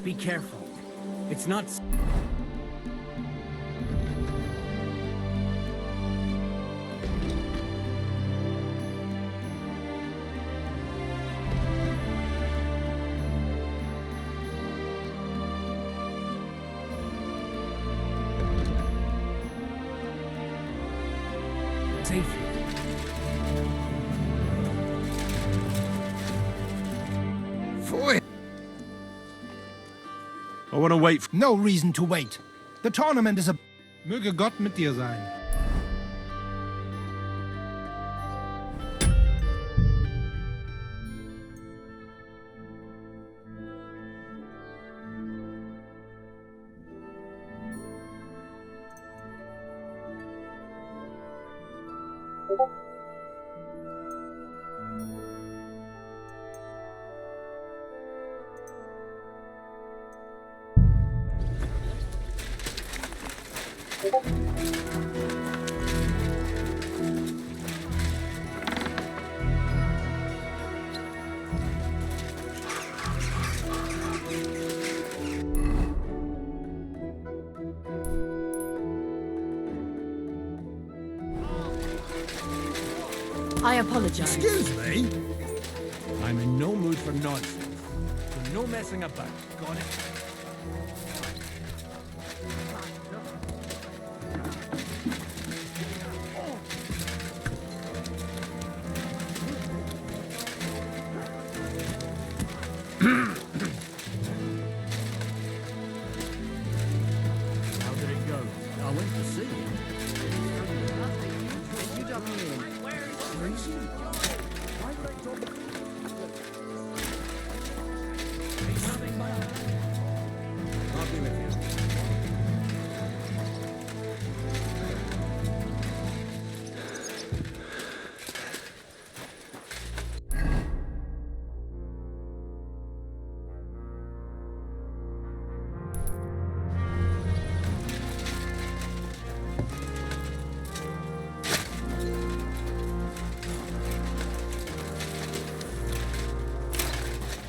Be careful. It's not... safely. Pfui. I want to wait for... No reason to wait. The tournament is a... Möge Gott mit dir sein. I apologize. Excuse me? I'm in no mood for nonsense. So no messing about. Got it? How did it go? I went to see him. I'll be with you.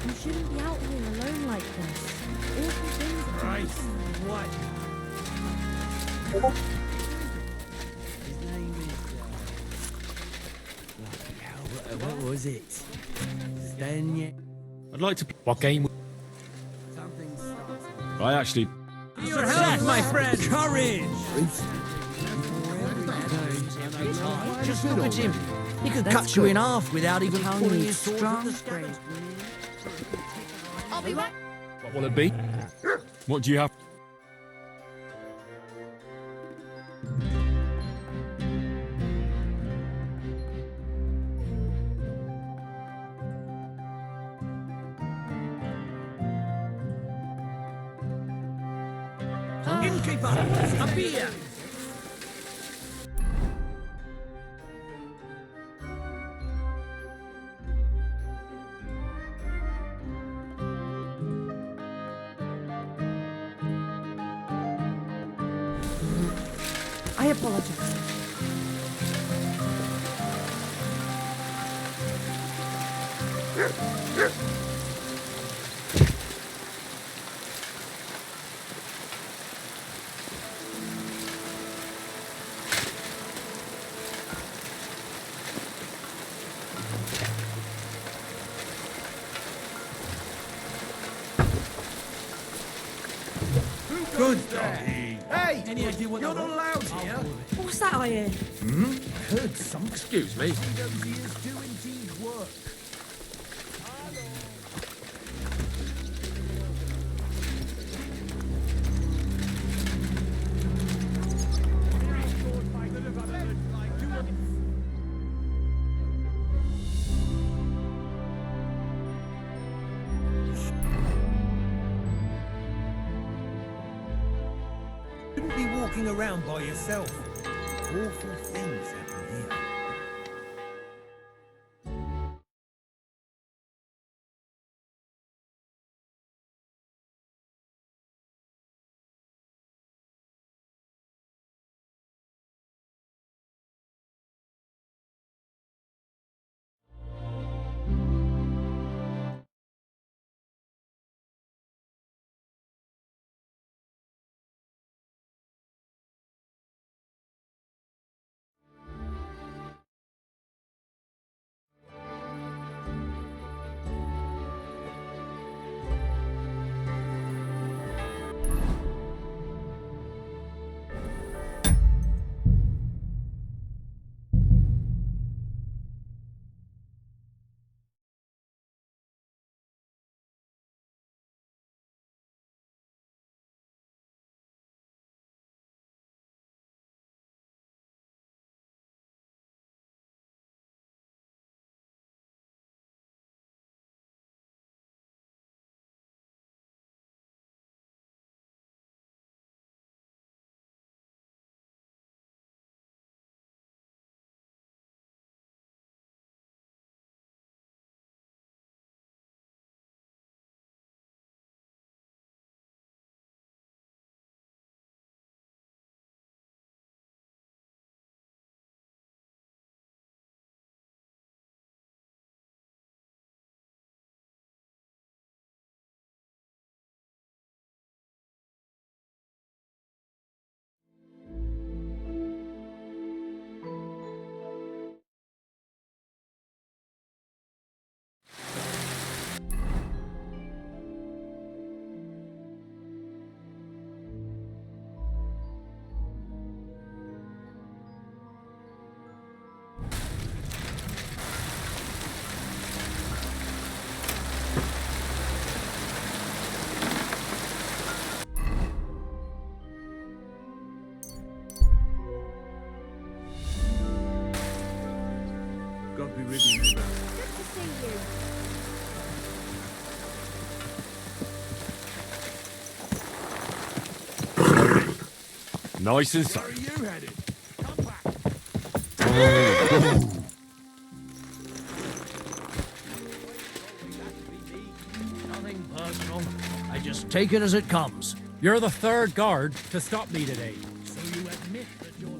You shouldn't be out here alone like this. Awful things are Christ, what? His name is, what was it? Stanya? I'd like to... What game? Something starts. I actually... Your health, my friend! Courage! Just look at him. He could That's cut you good. in half without even Town pulling needs his sword strong from the scabbard. grace. I'll be right. What will it be? What do you have? Innkeeper! A beer! I apologize. Good doggy. Hey! Any idea what You're not allowed here. What's that I hear? I heard some... Excuse me. Those ears do indeed work. Shouldn't be walking around by yourself. Awful things happen here. be with you, neighbour. Good to see you. Nice and Where safe. are you headed? Come back. Nothing personal. I just take it as it comes. You're the third guard to stop me today. So you admit that you're...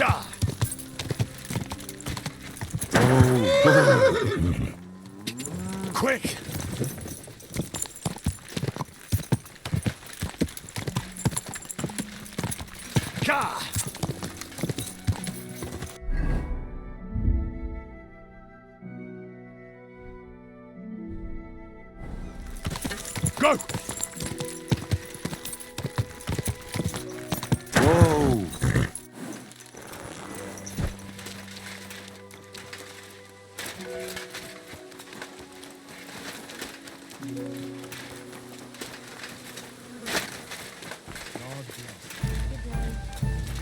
Ah! Quick! Gah! Go! Whoa!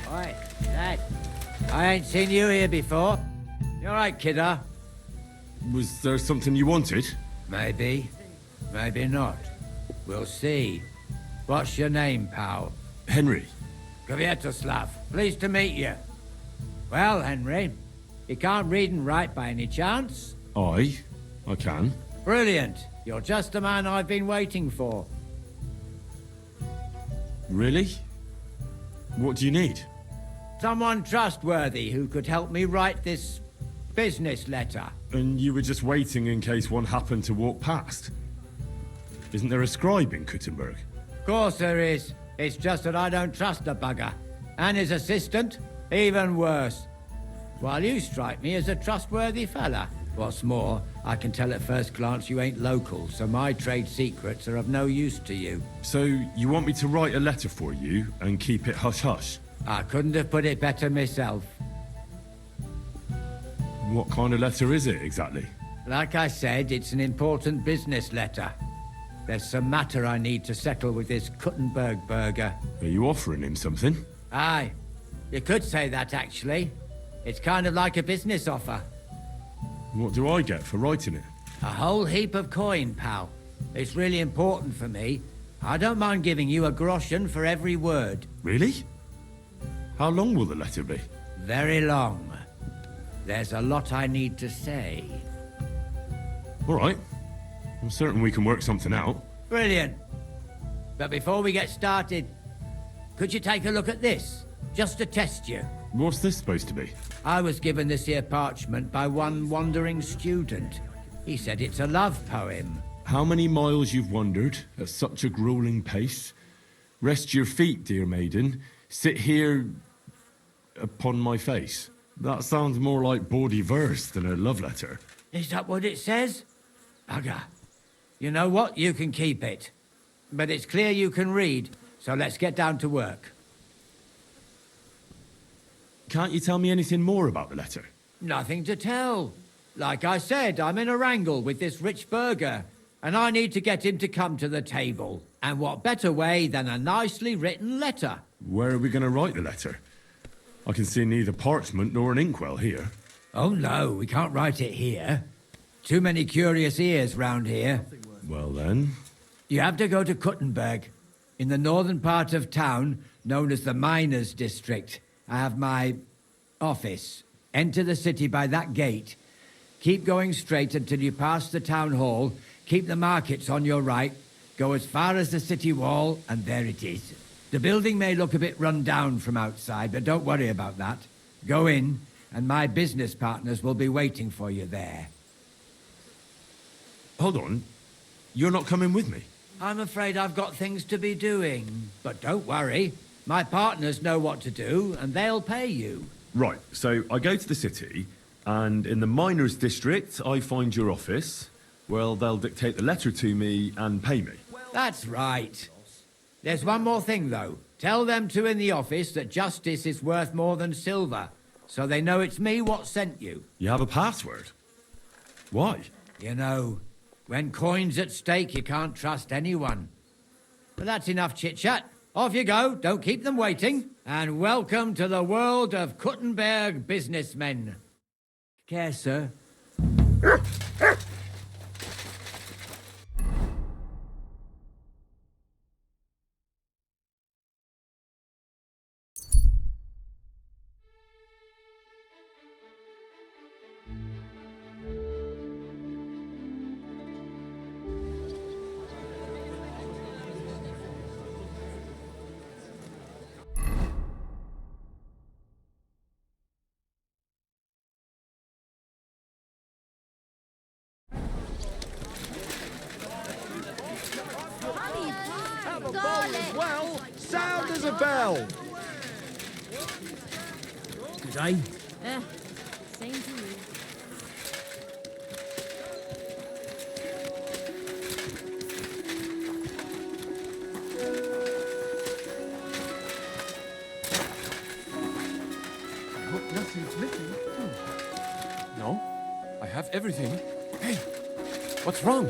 Oi, Dad. I ain't seen you here before. You alright, kidder? Was there something you wanted? Maybe. Maybe not. We'll see. What's your name, pal? Henry. Kvietoslav. Pleased to meet you. Well, Henry, you can't read and write by any chance? I can. Brilliant. You're just the man I've been waiting for. Really? What do you need? Someone trustworthy who could help me write this business letter. And you were just waiting in case one happened to walk past? Isn't there a scribe in Kuttenberg? Of course there is. It's just that I don't trust the bugger. And his assistant, even worse. While you strike me as a trustworthy fella. What's more, I can tell at first glance you ain't local, so my trade secrets are of no use to you. So you want me to write a letter for you and keep it hush-hush? I couldn't have put it better myself. What kind of letter is it, exactly? Like I said, it's an important business letter. There's some matter I need to settle with this Kuttenberg burger. Are you offering him something? Aye. You could say that, actually. It's kind of like a business offer. What do I get for writing it? A whole heap of coin, pal. It's really important for me. I don't mind giving you a groschen for every word. Really? How long will the letter be? Very long. There's a lot I need to say. All right. I'm certain we can work something out. Brilliant. But before we get started, could you take a look at this? Just to test you. What's this supposed to be? I was given this here parchment by one wandering student. He said it's a love poem. How many miles you've wandered at such a grueling pace? Rest your feet, dear maiden. Sit here upon my face. That sounds more like bawdy verse than a love letter. Is that what it says? Bugger. You know what? You can keep it. But it's clear you can read, so let's get down to work. Can't you tell me anything more about the letter? Nothing to tell. Like I said, I'm in a wrangle with this rich burger, and I need to get him to come to the table. And what better way than a nicely written letter? Where are we going to write the letter? I can see neither parchment nor an inkwell here. Oh no, we can't write it here. Too many curious ears round here. Well then... You have to go to Kuttenberg, in the northern part of town, known as the Miners' District. I have my office. Enter the city by that gate. Keep going straight until you pass the town hall. Keep the markets on your right. Go as far as the city wall, and there it is. The building may look a bit run down from outside, but don't worry about that. Go in, and my business partners will be waiting for you there. Hold on. You're not coming with me? I'm afraid I've got things to be doing. But don't worry. My partners know what to do, and they'll pay you. Right, so I go to the city, and in the miners' district, I find your office. Well, they'll dictate the letter to me and pay me. That's right. There's one more thing, though. Tell them two in the office that justice is worth more than silver, so they know it's me what sent you. You have a password? Why? You know, when coin's at stake, you can't trust anyone. But that's enough chit-chat. Off you go, don't keep them waiting. And welcome to the world of Kuttenberg businessmen. Care, sir. Well, sound as a bell. Good day. Same to you. I hope nothing's missing. No, I have everything. Hey, what's wrong?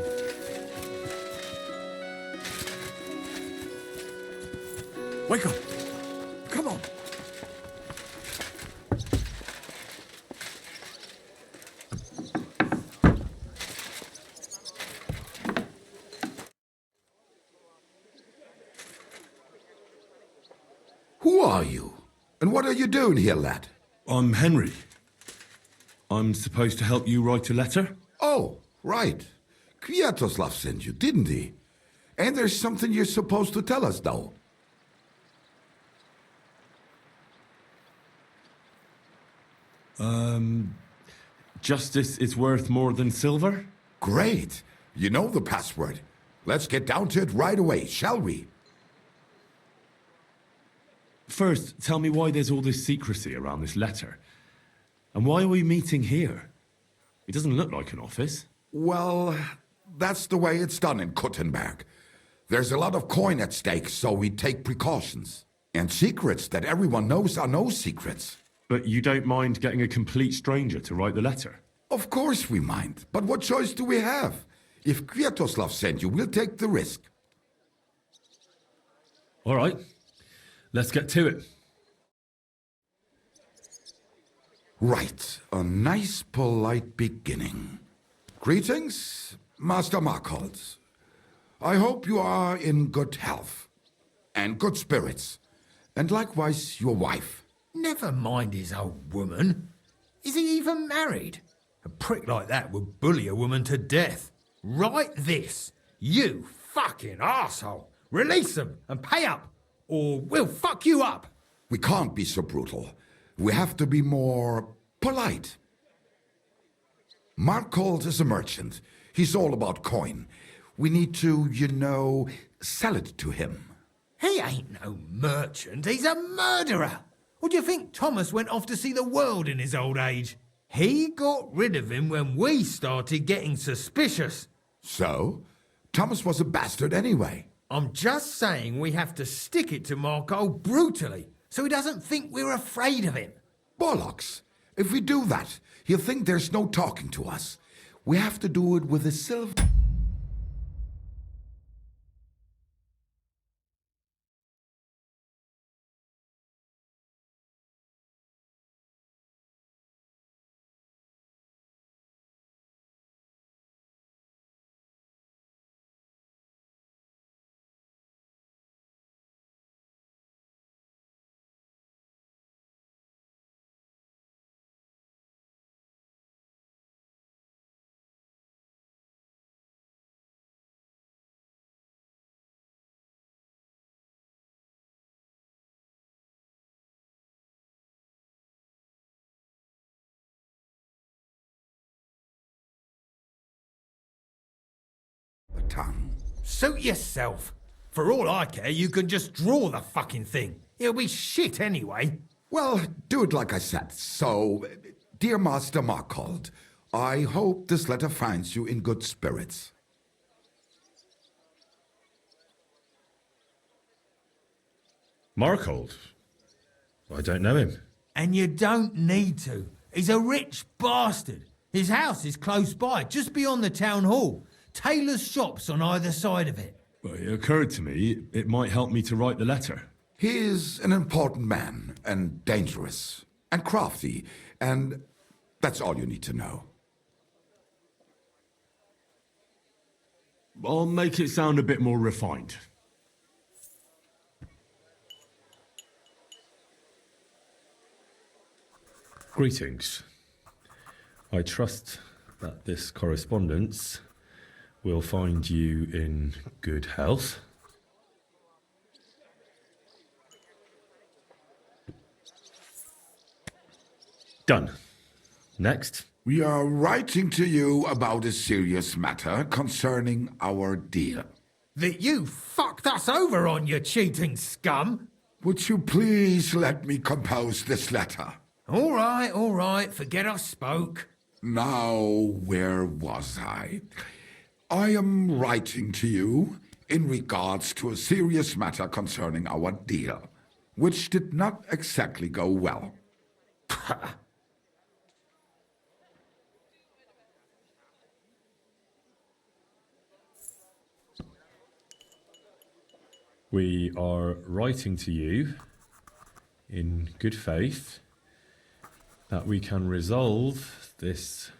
Wake up! Come on! Who are you? And what are you doing here, lad? I'm Henry. I'm supposed to help you write a letter? Oh, right. Kwiatoslav sent you, didn't he? And there's something you're supposed to tell us, though. Justice is worth more than silver? Great. You know the password. Let's get down to it right away, shall we? First, tell me why there's all this secrecy around this letter. And why are we meeting here? It doesn't look like an office. Well, that's the way it's done in Kuttenberg. There's a lot of coin at stake, so we take precautions. And secrets that everyone knows are no secrets. But you don't mind getting a complete stranger to write the letter? Of course we mind, but what choice do we have? If Kwiatoslav sent you, we'll take the risk. All right, let's get to it. Right, a nice polite beginning. Greetings, Master Markholz. I hope you are in good health and good spirits, and likewise your wife. Never mind his old woman. Is he even married? A prick like that would bully a woman to death. Write this. You fucking arsehole. Release them and pay up, or we'll fuck you up. We can't be so brutal. We have to be more polite. Markholz is a merchant. He's all about coin. We need to, sell it to him. He ain't no merchant. He's a murderer. Or do you think Thomas went off to see the world in his old age? He got rid of him when we started getting suspicious. So? Thomas was a bastard anyway. I'm just saying we have to stick it to Marco brutally, so he doesn't think we're afraid of him. Bollocks. If we do that, he'll think there's no talking to us. We have to do it with a silver... tongue. Suit yourself. For all I care, you can just draw the fucking thing. It'll be shit anyway. Well, do it like I said. So, dear Master Markhold, I hope this letter finds you in good spirits. Markhold? I don't know him. And you don't need to. He's a rich bastard. His house is close by, just beyond the town hall. Tailor's shops on either side of it. Well, it occurred to me it might help me to write the letter. He is an important man, and dangerous, and crafty, and that's all you need to know. I'll make it sound a bit more refined. Greetings. I trust that this correspondence will find you in good health. Done. Next. We are writing to you about a serious matter concerning our deal. That you fucked us over on, you cheating scum! Would you please let me compose this letter? All right, forget I spoke. Now, where was I? I am writing to you in regards to a serious matter concerning our deal, which did not exactly go well. We are writing to you in good faith that we can resolve this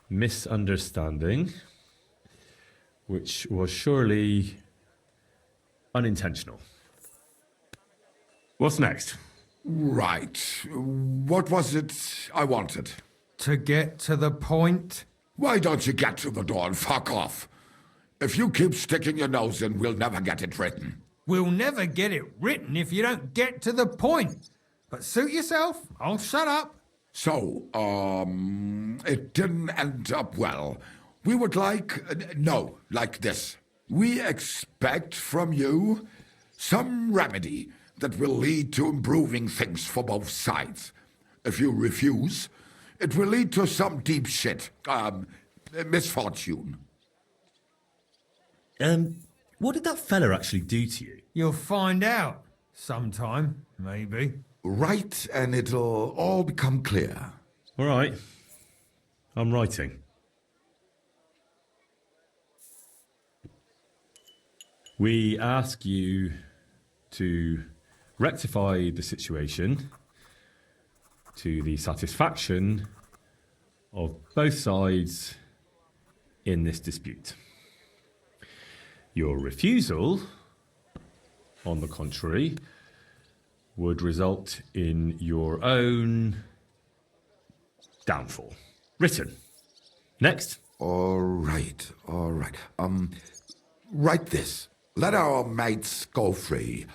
misunderstanding, which was surely unintentional. What's next? Right. What was it I wanted? To get to the point? Why don't you get to the door and fuck off? If you keep sticking your nose in, we'll never get it written. We'll never get it written if you don't get to the point. But suit yourself, I'll shut up. So, it didn't end up well. We would like this. We expect from you some remedy that will lead to improving things for both sides. If you refuse, it will lead to some deep shit, misfortune. What did that fella actually do to you? You'll find out. Sometime, maybe. Write and it'll all become clear. All right. I'm writing. We ask you to rectify the situation to the satisfaction of both sides in this dispute. Your refusal, on the contrary, would result in your own downfall. Written. Next. All right. Write this. Let our mates go free.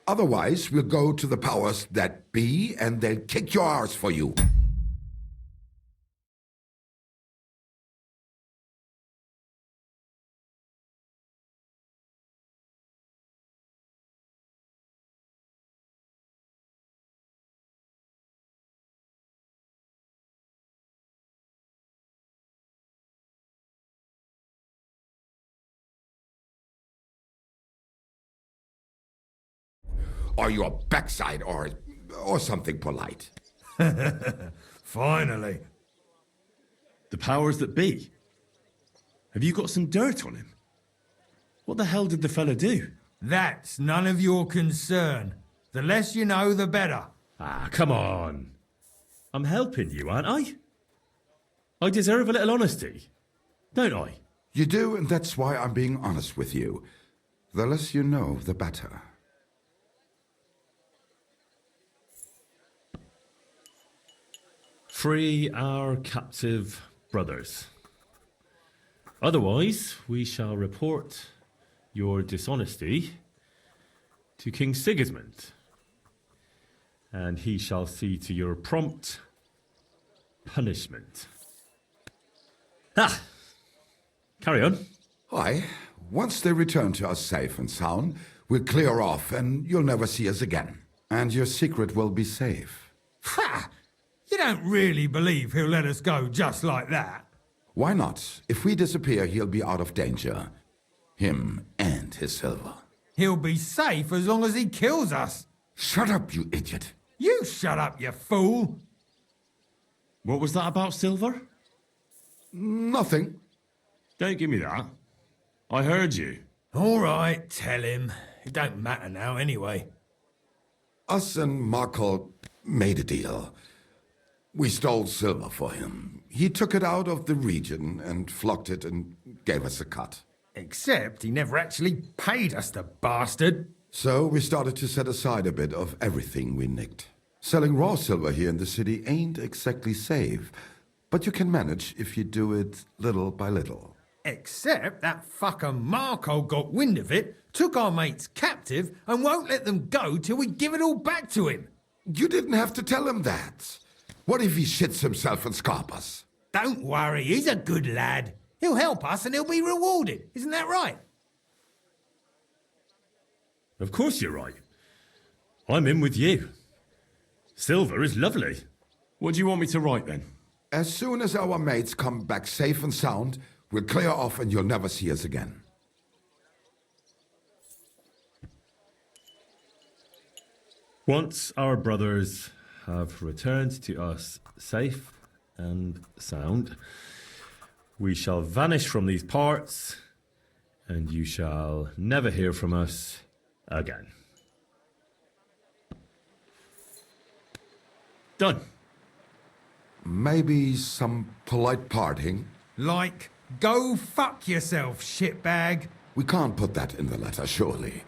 Otherwise, we'll go to the powers that be and they'll kick your arse for you. Or your backside, or something polite. Finally. The powers that be. Have you got some dirt on him? What the hell did the fella do? That's none of your concern. The less you know, the better. Ah, come on. I'm helping you, aren't I? I deserve a little honesty, don't I? You do, and that's why I'm being honest with you. The less you know, the better. Free our captive brothers. Otherwise, we shall report your dishonesty to King Sigismund, and he shall see to your prompt punishment. Ah! Carry on. Aye. Once they return to us safe and sound, we'll clear off and you'll never see us again. And your secret will be safe. Ha! You don't really believe he'll let us go just like that? Why not? If we disappear, he'll be out of danger. Him and his silver. He'll be safe as long as he kills us. Shut up, you idiot. You shut up, you fool. What was that about silver? Nothing. Don't give me that. I heard you. All right, tell him. It don't matter now anyway. Us and Markle made a deal. We stole silver for him. He took it out of the region and flocked it and gave us a cut. Except he never actually paid us, the bastard. So we started to set aside a bit of everything we nicked. Selling raw silver here in the city ain't exactly safe, but you can manage if you do it little by little. Except that fucker Marco got wind of it, took our mates captive, and won't let them go till we give it all back to him. You didn't have to tell him that. What if he shits himself and scarp us? Don't worry, he's a good lad. He'll help us and he'll be rewarded. Isn't that right? Of course you're right. I'm in with you. Silver is lovely. What do you want me to write then? As soon as our mates come back safe and sound, we'll clear off and you'll never see us again. Once our brothers have returned to us safe and sound, we shall vanish from these parts, and you shall never hear from us again. Done. Maybe some polite parting? Like, go fuck yourself, shitbag. We can't put that in the letter, surely.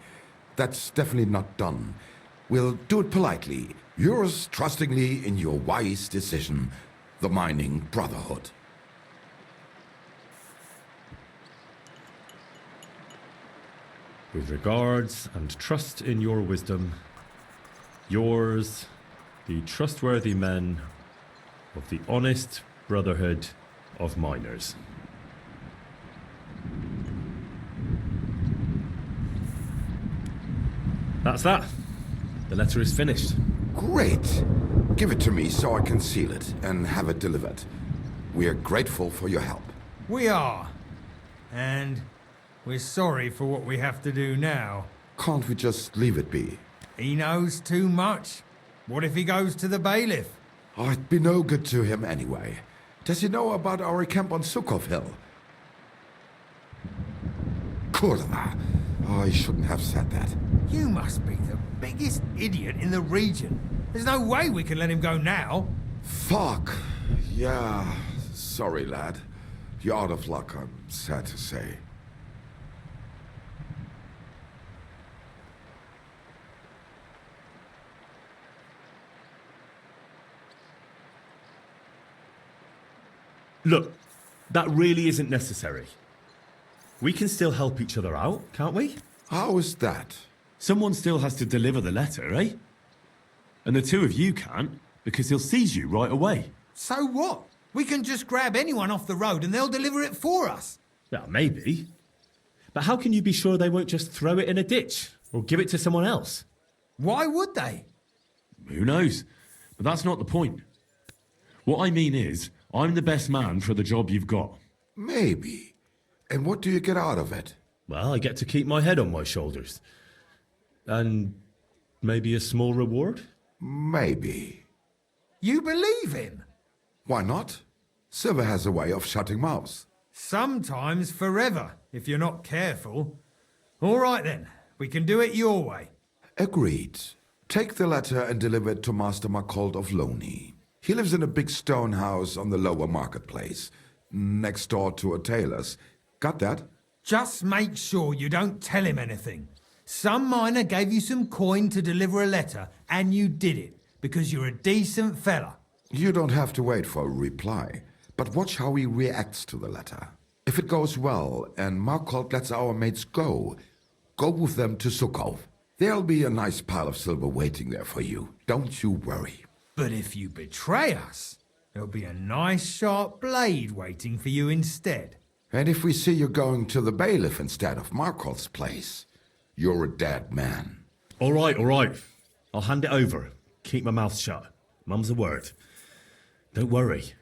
That's definitely not done. We'll do it politely. Yours trustingly in your wise decision, the Mining Brotherhood. With regards and trust in your wisdom, yours, the trustworthy men of the honest Brotherhood of Miners. That's that. The letter is finished. Great! Give it to me so I can seal it and have it delivered. We are grateful for your help. We are. And we're sorry for what we have to do now. Can't we just leave it be? He knows too much. What if he goes to the bailiff? Oh, it'd be no good to him anyway. Does he know about our camp on Sukov Hill? Kurva! Oh, I shouldn't have said that. You must be the biggest idiot in the region. There's no way we can let him go now. Fuck. Yeah, sorry, lad. You're out of luck, I'm sad to say. Look, that really isn't necessary. We can still help each other out, can't we? How is that? Someone still has to deliver the letter, eh? And the two of you can't, because he'll seize you right away. So what? We can just grab anyone off the road and they'll deliver it for us. Yeah, maybe. But how can you be sure they won't just throw it in a ditch or give it to someone else? Why would they? Who knows? But that's not the point. What I mean is, I'm the best man for the job you've got. Maybe. And what do you get out of it? Well, I get to keep my head on my shoulders. And maybe a small reward? Maybe. You believe him? Why not? Silver has a way of shutting mouths. Sometimes forever, if you're not careful. All right then, we can do it your way. Agreed. Take the letter and deliver it to Master Marcold of Loney. He lives in a big stone house on the lower marketplace, next door to a tailor's. Got that? Just make sure you don't tell him anything. Some miner gave you some coin to deliver a letter, and you did it, because you're a decent fella. You don't have to wait for a reply, but watch how he reacts to the letter. If it goes well and Marcold lets our mates go with them to Sukov. There'll be a nice pile of silver waiting there for you. Don't you worry. But if you betray us, there'll be a nice sharp blade waiting for you instead. And if we see you going to the bailiff instead of Marcold's place, you're a dead man. All right. I'll hand it over. Keep my mouth shut. Mum's a word. Don't worry.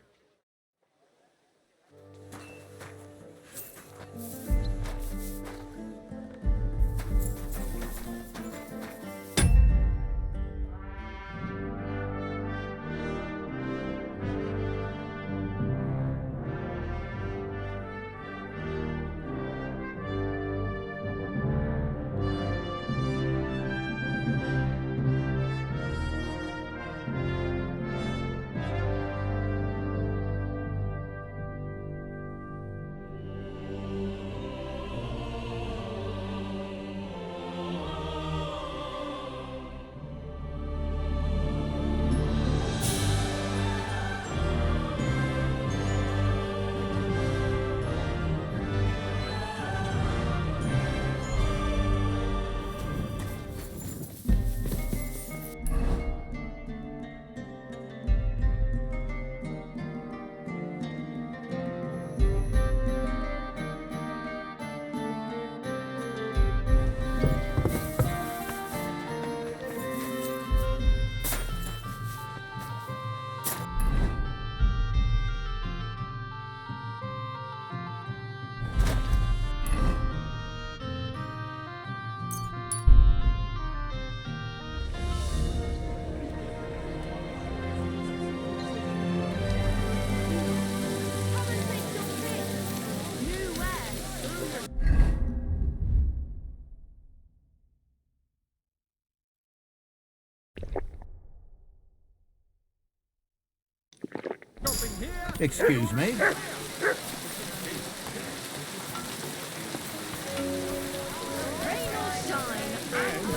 Excuse me.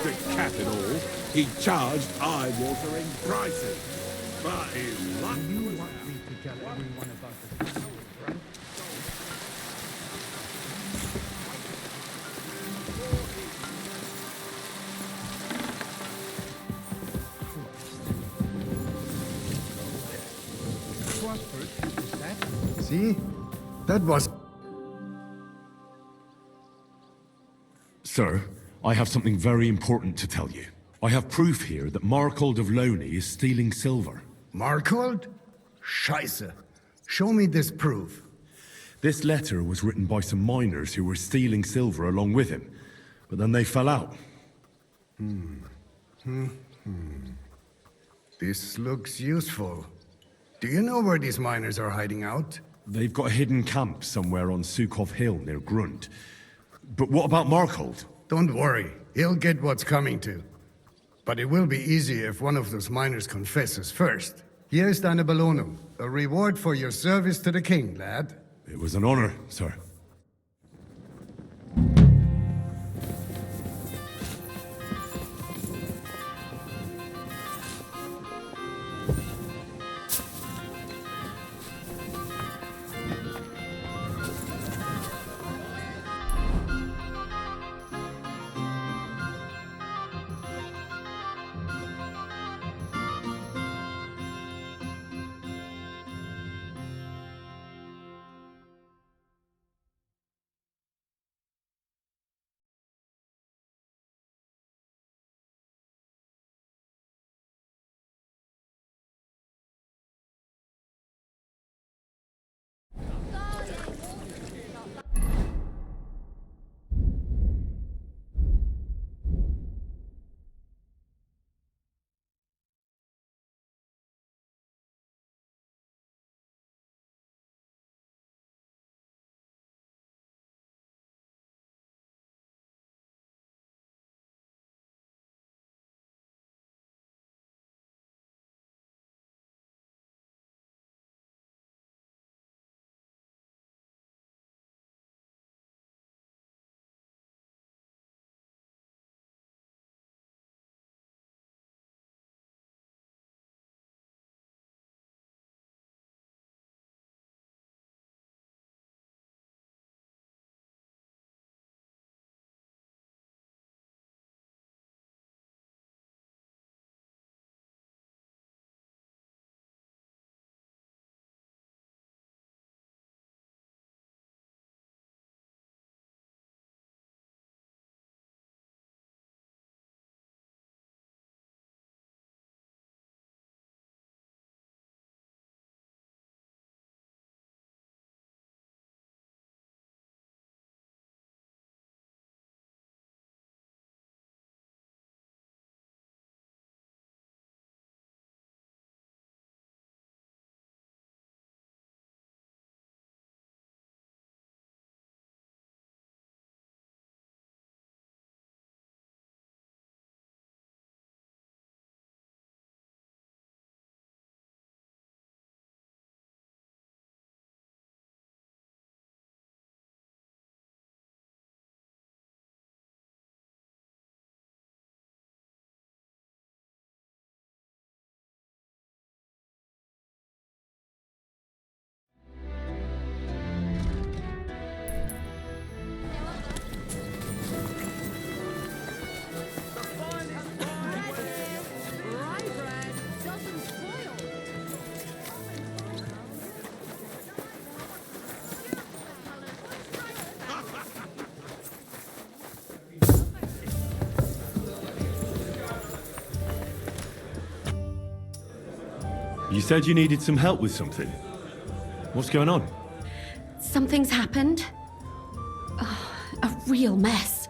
The cap and all, he charged eye-watering prices. But his luck was out. To tell everyone about the tunnel, right? See? That was... Sir, I have something very important to tell you. I have proof here that Markold of Loney is stealing silver. Markold? Scheiße. Show me this proof. This letter was written by some miners who were stealing silver along with him, but then they fell out. This looks useful. Do you know where these miners are hiding out? They've got a hidden camp somewhere on Sukov Hill near Grund. But what about Markold? Don't worry. He'll get what's coming to. But it will be easier if one of those miners confesses first. Here is deine Belohnung, a reward for your service to the king, lad. It was an honor, sir. You said you needed some help with something. What's going on? Something's happened. Oh, a real mess.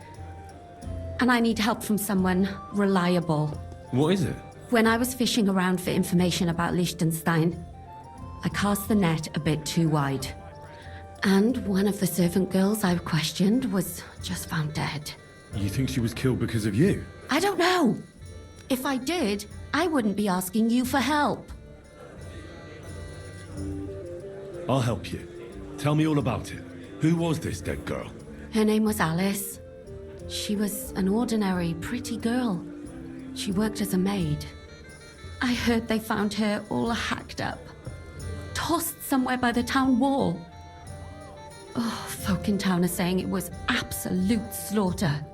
And I need help from someone reliable. What is it? When I was fishing around for information about Liechtenstein, I cast the net a bit too wide. And one of the servant girls I questioned was just found dead. You think she was killed because of you? I don't know. If I did, I wouldn't be asking you for help. I'll help you. Tell me all about it. Who was this dead girl? Her name was Alice. She was an ordinary, pretty girl. She worked as a maid. I heard they found her all hacked up, tossed somewhere by the town wall. Oh, folk in town are saying it was absolute slaughter.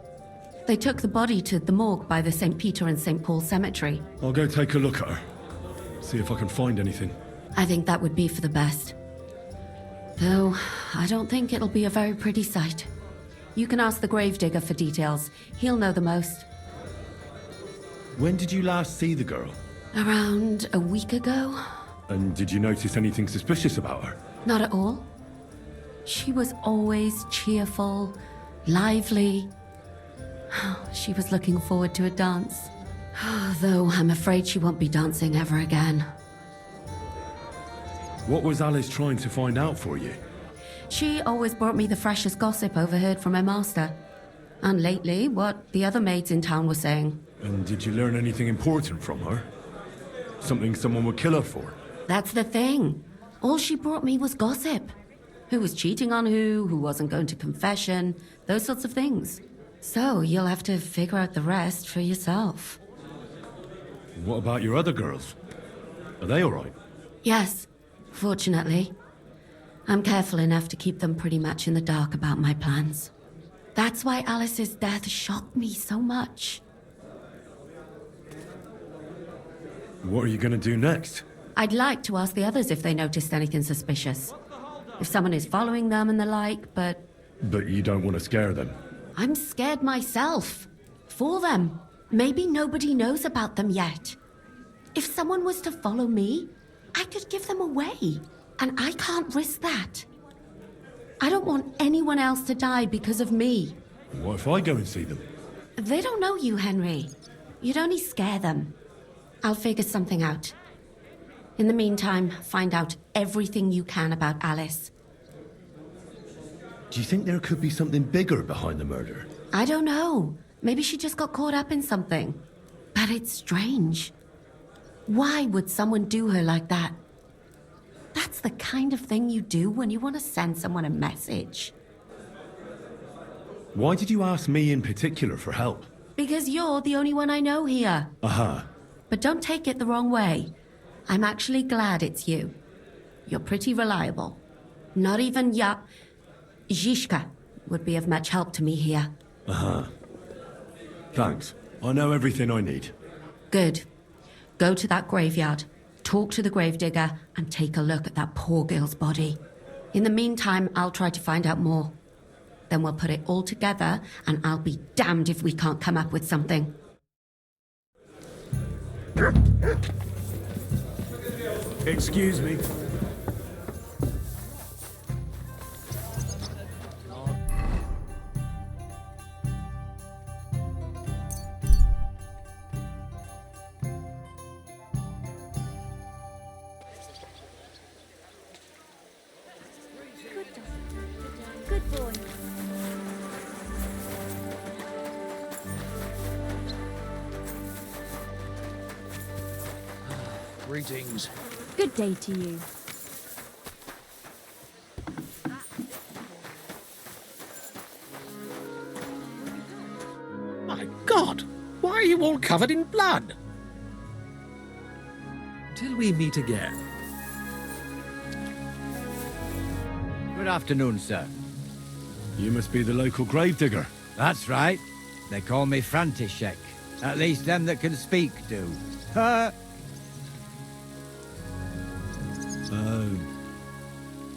They took the body to the morgue by the St. Peter and St. Paul cemetery. I'll go take a look at her. See if I can find anything. I think that would be for the best. Though, I don't think it'll be a very pretty sight. You can ask the gravedigger for details. He'll know the most. When did you last see the girl? Around a week ago? And did you notice anything suspicious about her? Not at all. She was always cheerful, lively. She was looking forward to a dance. Though I'm afraid she won't be dancing ever again. What was Alice trying to find out for you? She always brought me the freshest gossip overheard from her master. And lately, what the other maids in town were saying. And did you learn anything important from her? Something someone would kill her for? That's the thing. All she brought me was gossip. Who was cheating on who wasn't going to confession, those sorts of things. So you'll have to figure out the rest for yourself. What about your other girls? Are they all right? Yes, fortunately. I'm careful enough to keep them pretty much in the dark about my plans. That's why Alice's death shocked me so much. What are you going to do next? I'd like to ask the others if they noticed anything suspicious. If someone is following them and the like, but... But you don't want to scare them? I'm scared myself. For them. Maybe nobody knows about them yet. If someone was to follow me, I could give them away. And I can't risk that. I don't want anyone else to die because of me. What if I go and see them? They don't know you, Henry. You'd only scare them. I'll figure something out. In the meantime, find out everything you can about Alice. Do you think there could be something bigger behind the murder? I don't know. Maybe she just got caught up in something. But it's strange. Why would someone do her like that? That's the kind of thing you do when you want to send someone a message. Why did you ask me in particular for help? Because you're the only one I know here. Uh-huh. But don't take it the wrong way. I'm actually glad it's you. You're pretty reliable. Not even Zhishka would be of much help to me here. Uh-huh. Thanks. I know everything I need. Good. Go to that graveyard, talk to the gravedigger, and take a look at that poor girl's body. In the meantime, I'll try to find out more. Then we'll put it all together, and I'll be damned if we can't come up with something. Excuse me. Good boy. Greetings. Good day to you. My God! Why are you all covered in blood? Till we meet again. Good afternoon, sir. You must be the local gravedigger. That's right. They call me František. At least them that can speak do.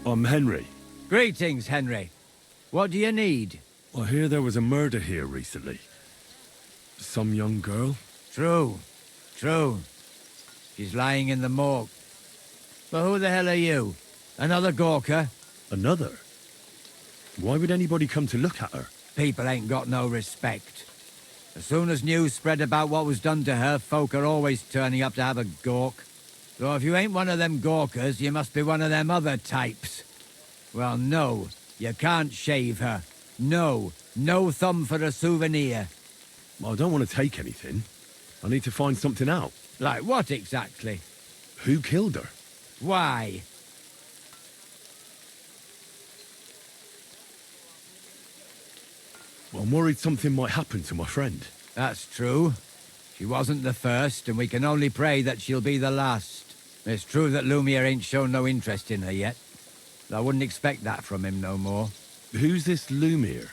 I'm Henry. Greetings, Henry. What do you need? I hear there was a murder here recently. Some young girl? True. She's lying in the morgue. But who the hell are you? Another Gawker? Another? Why would anybody come to look at her? People ain't got no respect. As soon as news spread about what was done to her, folk are always turning up to have a gawk. So if you ain't one of them Gawkers, you must be one of them other types. Well, no, you can't shave her. No thumb for a souvenir. I don't want to take anything. I need to find something out. Like what exactly? Who killed her? Why? I'm worried something might happen to my friend. That's true. She wasn't the first, and we can only pray that she'll be the last. It's true that Lumiere ain't shown no interest in her yet. I wouldn't expect that from him no more. Who's this Lumiere?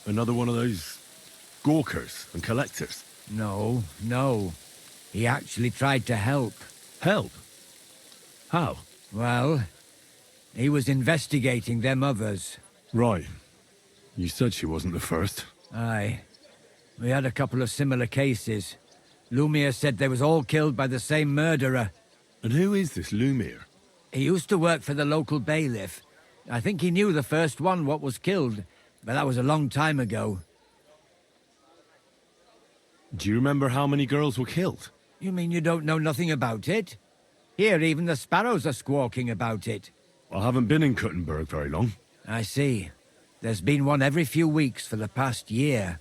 Another one of those gawkers and collectors? No, no. He actually tried to help. Help? How? Well, he was investigating them others. Right. You said she wasn't the first. Aye. We had a couple of similar cases. Lumiere said they was all killed by the same murderer. And who is this Lumiere? He used to work for the local bailiff. I think he knew the first one what was killed, but that was a long time ago. Do you remember how many girls were killed? You mean you don't know nothing about it? Here, even the sparrows are squawking about it. I haven't been in Kuttenberg very long. I see. There's been one every few weeks for the past year.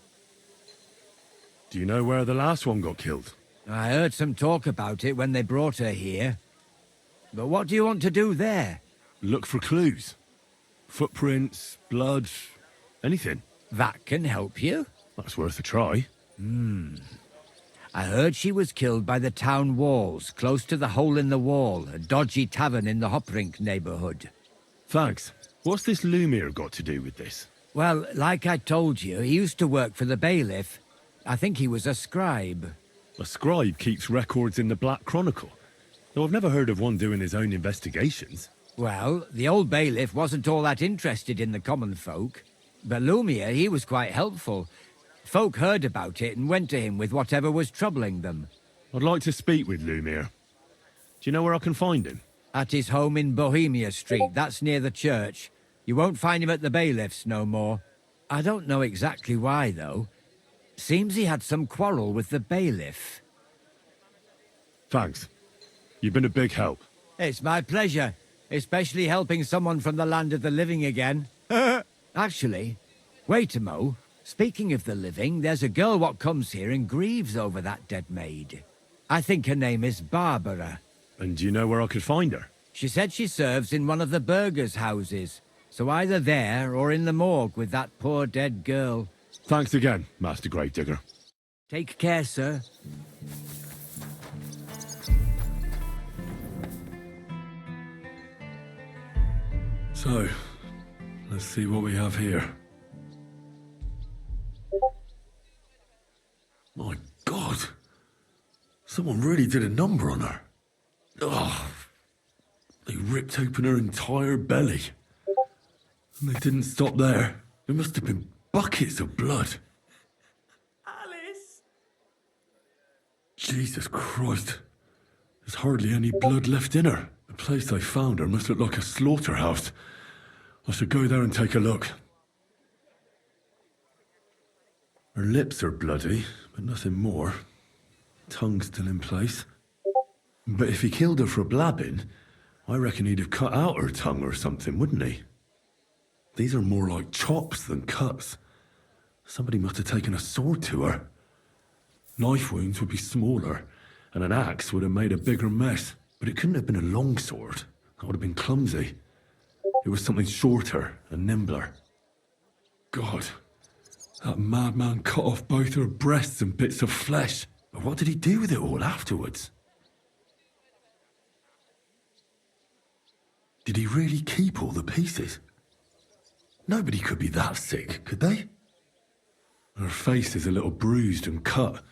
Do you know where the last one got killed? I heard some talk about it when they brought her here. But what do you want to do there? Look for clues. Footprints, blood, anything. That can help you? That's worth a try. I heard she was killed by the town walls, close to the Hole in the Wall, a dodgy tavern in the Hoprink neighborhood. Thanks. What's this Lumiere got to do with this? Well, like I told you, he used to work for the bailiff. I think he was a scribe. A scribe keeps records in the Black Chronicle. Though I've never heard of one doing his own investigations. Well, the old bailiff wasn't all that interested in the common folk. But Lumiere, he was quite helpful. Folk heard about it and went to him with whatever was troubling them. I'd like to speak with Lumiere. Do you know where I can find him? At his home in Bohemia Street, that's near the church. You won't find him at the bailiff's no more. I don't know exactly why, though. Seems he had some quarrel with the bailiff. Thanks. You've been a big help. It's my pleasure, especially helping someone from the land of the living again. Actually, wait a mo. Speaking of the living, there's a girl what comes here and grieves over that dead maid. I think her name is Barbara. And do you know where I could find her? She said she serves in one of the burgers' houses, so either there or in the morgue with that poor dead girl. Thanks again, Master Gravedigger. Take care, sir. So, let's see what we have here. My God! Someone really did a number on her. Oh, they ripped open her entire belly. And they didn't stop there. There must have been buckets of blood. Alice! Jesus Christ. There's hardly any blood left in her. The place I found her must look like a slaughterhouse. I should go there and take a look. Her lips are bloody, but nothing more. Tongue still in place. But if he killed her for blabbing, I reckon he'd have cut out her tongue or something, wouldn't he? These are more like chops than cuts. Somebody must have taken a sword to her. Knife wounds would be smaller, and an axe would have made a bigger mess. But it couldn't have been a long sword. That would have been clumsy. It was something shorter and nimbler. God, that madman cut off both her breasts and bits of flesh. But what did he do with it all afterwards? Did he really keep all the pieces? Nobody could be that sick, could they? Her face is a little bruised and cut,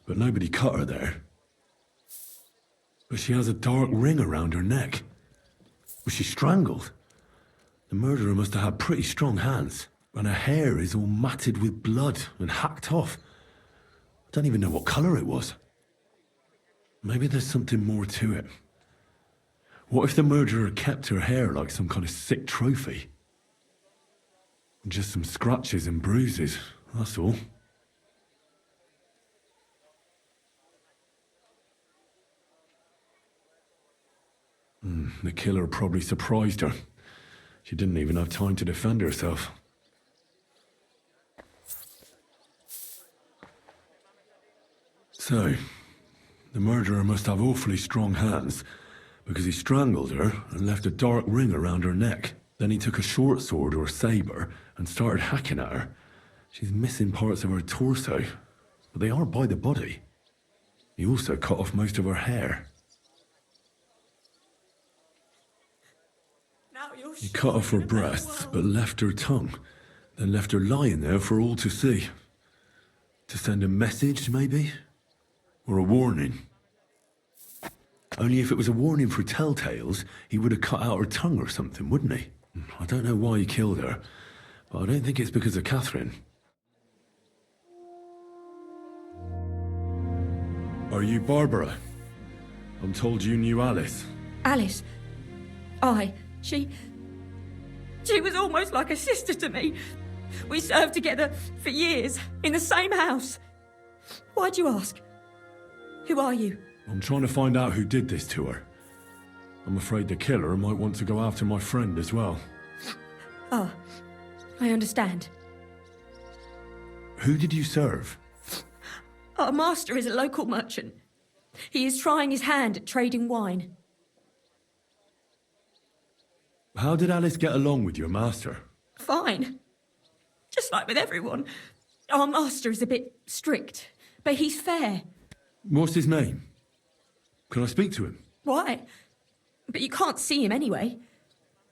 but nobody cut her there. But she has a dark ring around her neck. Was she strangled? The murderer must have had pretty strong hands, and her hair is all matted with blood and hacked off. I don't even know what colour it was. Maybe there's something more to it. What if the murderer kept her hair like some kind of sick trophy? Just some scratches and bruises, that's all. The killer probably surprised her. She didn't even have time to defend herself. So, the murderer must have awfully strong hands, because he strangled her and left a dark ring around her neck. Then he took a short sword or saber and started hacking at her. She's missing parts of her torso, but they are by the body. He also cut off most of her hair. He cut off her breasts, but left her tongue, then left her lying there for all to see. To send a message, maybe? Or a warning? Only if it was a warning for telltales, he would have cut out her tongue or something, wouldn't he? I don't know why he killed her, but I don't think it's because of Catherine. Are you Barbara? I'm told you knew Alice. Alice? Aye, she was almost like a sister to me. We served together for years, in the same house. Why'd you ask? Who are you? I'm trying to find out who did this to her. I'm afraid the killer might want to go after my friend as well. Ah, I understand. Who did you serve? Our master is a local merchant. He is trying his hand at trading wine. How did Alice get along with your master? Fine. Just like with everyone. Our master is a bit strict, but he's fair. What's his name? Can I speak to him? Why? But you can't see him anyway.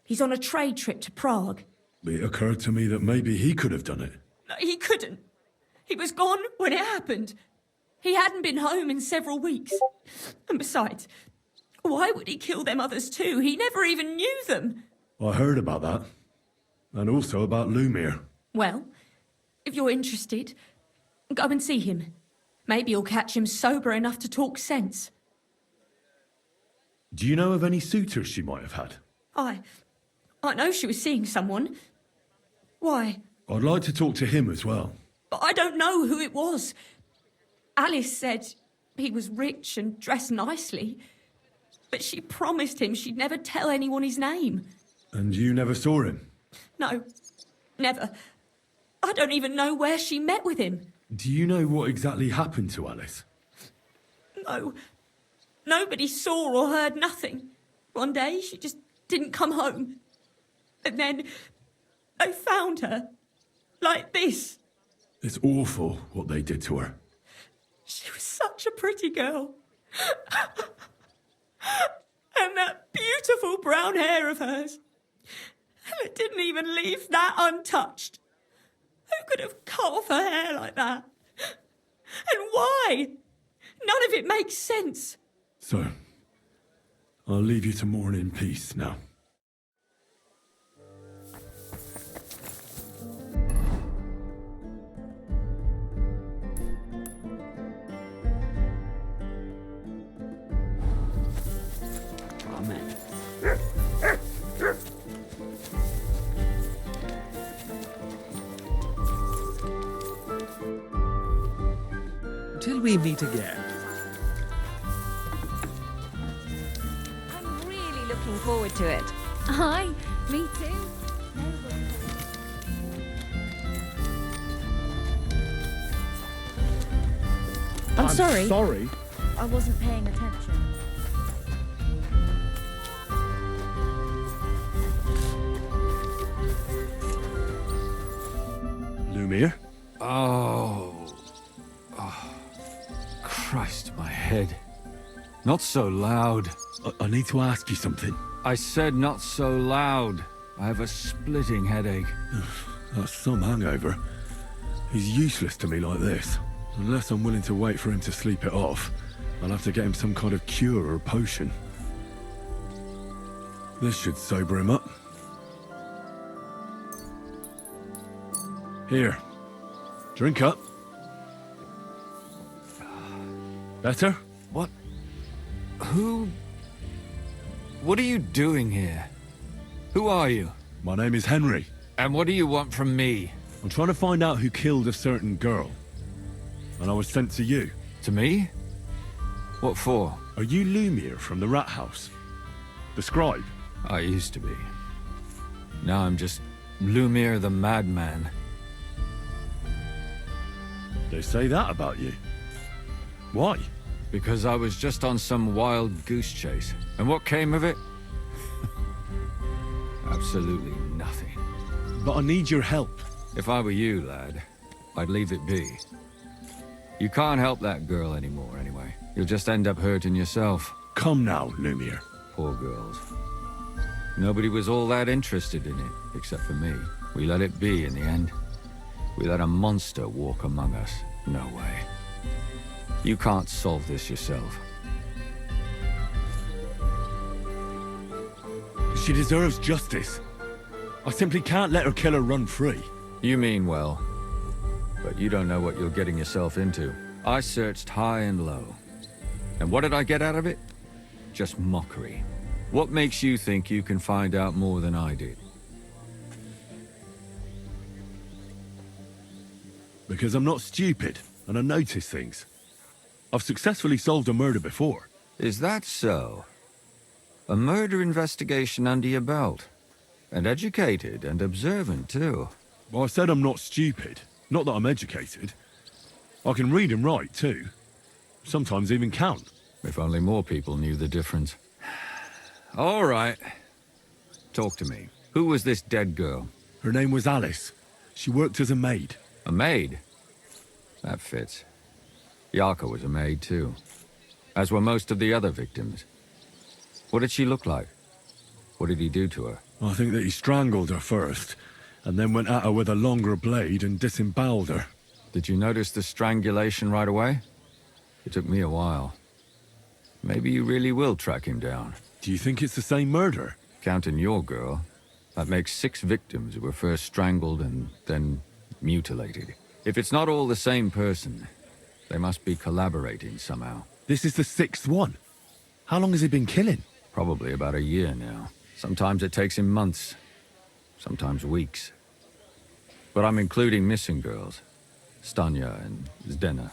He's on a trade trip to Prague. It occurred to me that maybe he could have done it. No, he couldn't. He was gone when it happened. He hadn't been home in several weeks. And besides, why would he kill them others too? He never even knew them. I heard about that. And also about Lumir. Well, if you're interested, go and see him. Maybe you'll catch him sober enough to talk sense. Do you know of any suitors she might have had? I know she was seeing someone. Why? I'd like to talk to him as well. But I don't know who it was. Alice said he was rich and dressed nicely. But she promised him she'd never tell anyone his name. And you never saw him? No, never. I don't even know where she met with him. Do you know what exactly happened to Alice? No. Nobody saw or heard nothing. One day she just didn't come home. And then they found her. Like this. It's awful what they did to her. She was such a pretty girl. And that beautiful brown hair of hers. And it didn't even leave that untouched. Who could have cut off her hair like that? And why? None of it makes sense. So, I'll leave you to mourn in peace now. Amen. Till we meet again. I'm really looking forward to it. Hi, me too. I'm sorry. Sorry. I wasn't paying attention. Lumir? Oh, Christ, my head. Not so loud. I need to ask you something. I said not so loud. I have a splitting headache. That's some hangover. He's useless to me like this. Unless I'm willing to wait for him to sleep it off, I'll have to get him some kind of cure or potion. This should sober him up. Here. Drink up. Better? What? Who? What are you doing here? Who are you? My name is Henry. And what do you want from me? I'm trying to find out who killed a certain girl. And I was sent to you. To me? What for? Are you Lumir from the Rat House? The scribe? I used to be. Now I'm just Lumir the Madman. They say that about you. Why? Because I was just on some wild goose chase. And what came of it? Absolutely nothing. But I need your help. If I were you, lad, I'd leave it be. You can't help that girl anymore, anyway. You'll just end up hurting yourself. Come now, Lumiere. Poor girls. Nobody was all that interested in it, except for me. We let it be in the end. We let a monster walk among us. No way. You can't solve this yourself. She deserves justice. I simply can't let her killer run free. You mean well. But you don't know what you're getting yourself into. I searched high and low. And what did I get out of it? Just mockery. What makes you think you can find out more than I did? Because I'm not stupid, and I notice things. I've successfully solved a murder before. Is that so? A murder investigation under your belt. And educated and observant, too. Well, I said I'm not stupid. Not that I'm educated. I can read and write, too. Sometimes even count. If only more people knew the difference. All right. Talk to me. Who was this dead girl? Her name was Alice. She worked as a maid. A maid? That fits. Yarka was a maid, too. As were most of the other victims. What did she look like? What did he do to her? I think that he strangled her first, and then went at her with a longer blade and disemboweled her. Did you notice the strangulation right away? It took me a while. Maybe you really will track him down. Do you think it's the same murder? Counting your girl, that makes 6 victims who were first strangled and then mutilated. If it's not all the same person, they must be collaborating somehow. This is the 6th one. How long has he been killing? Probably about a year now. Sometimes it takes him months, sometimes weeks. But I'm including missing girls. Stanya and Zdena.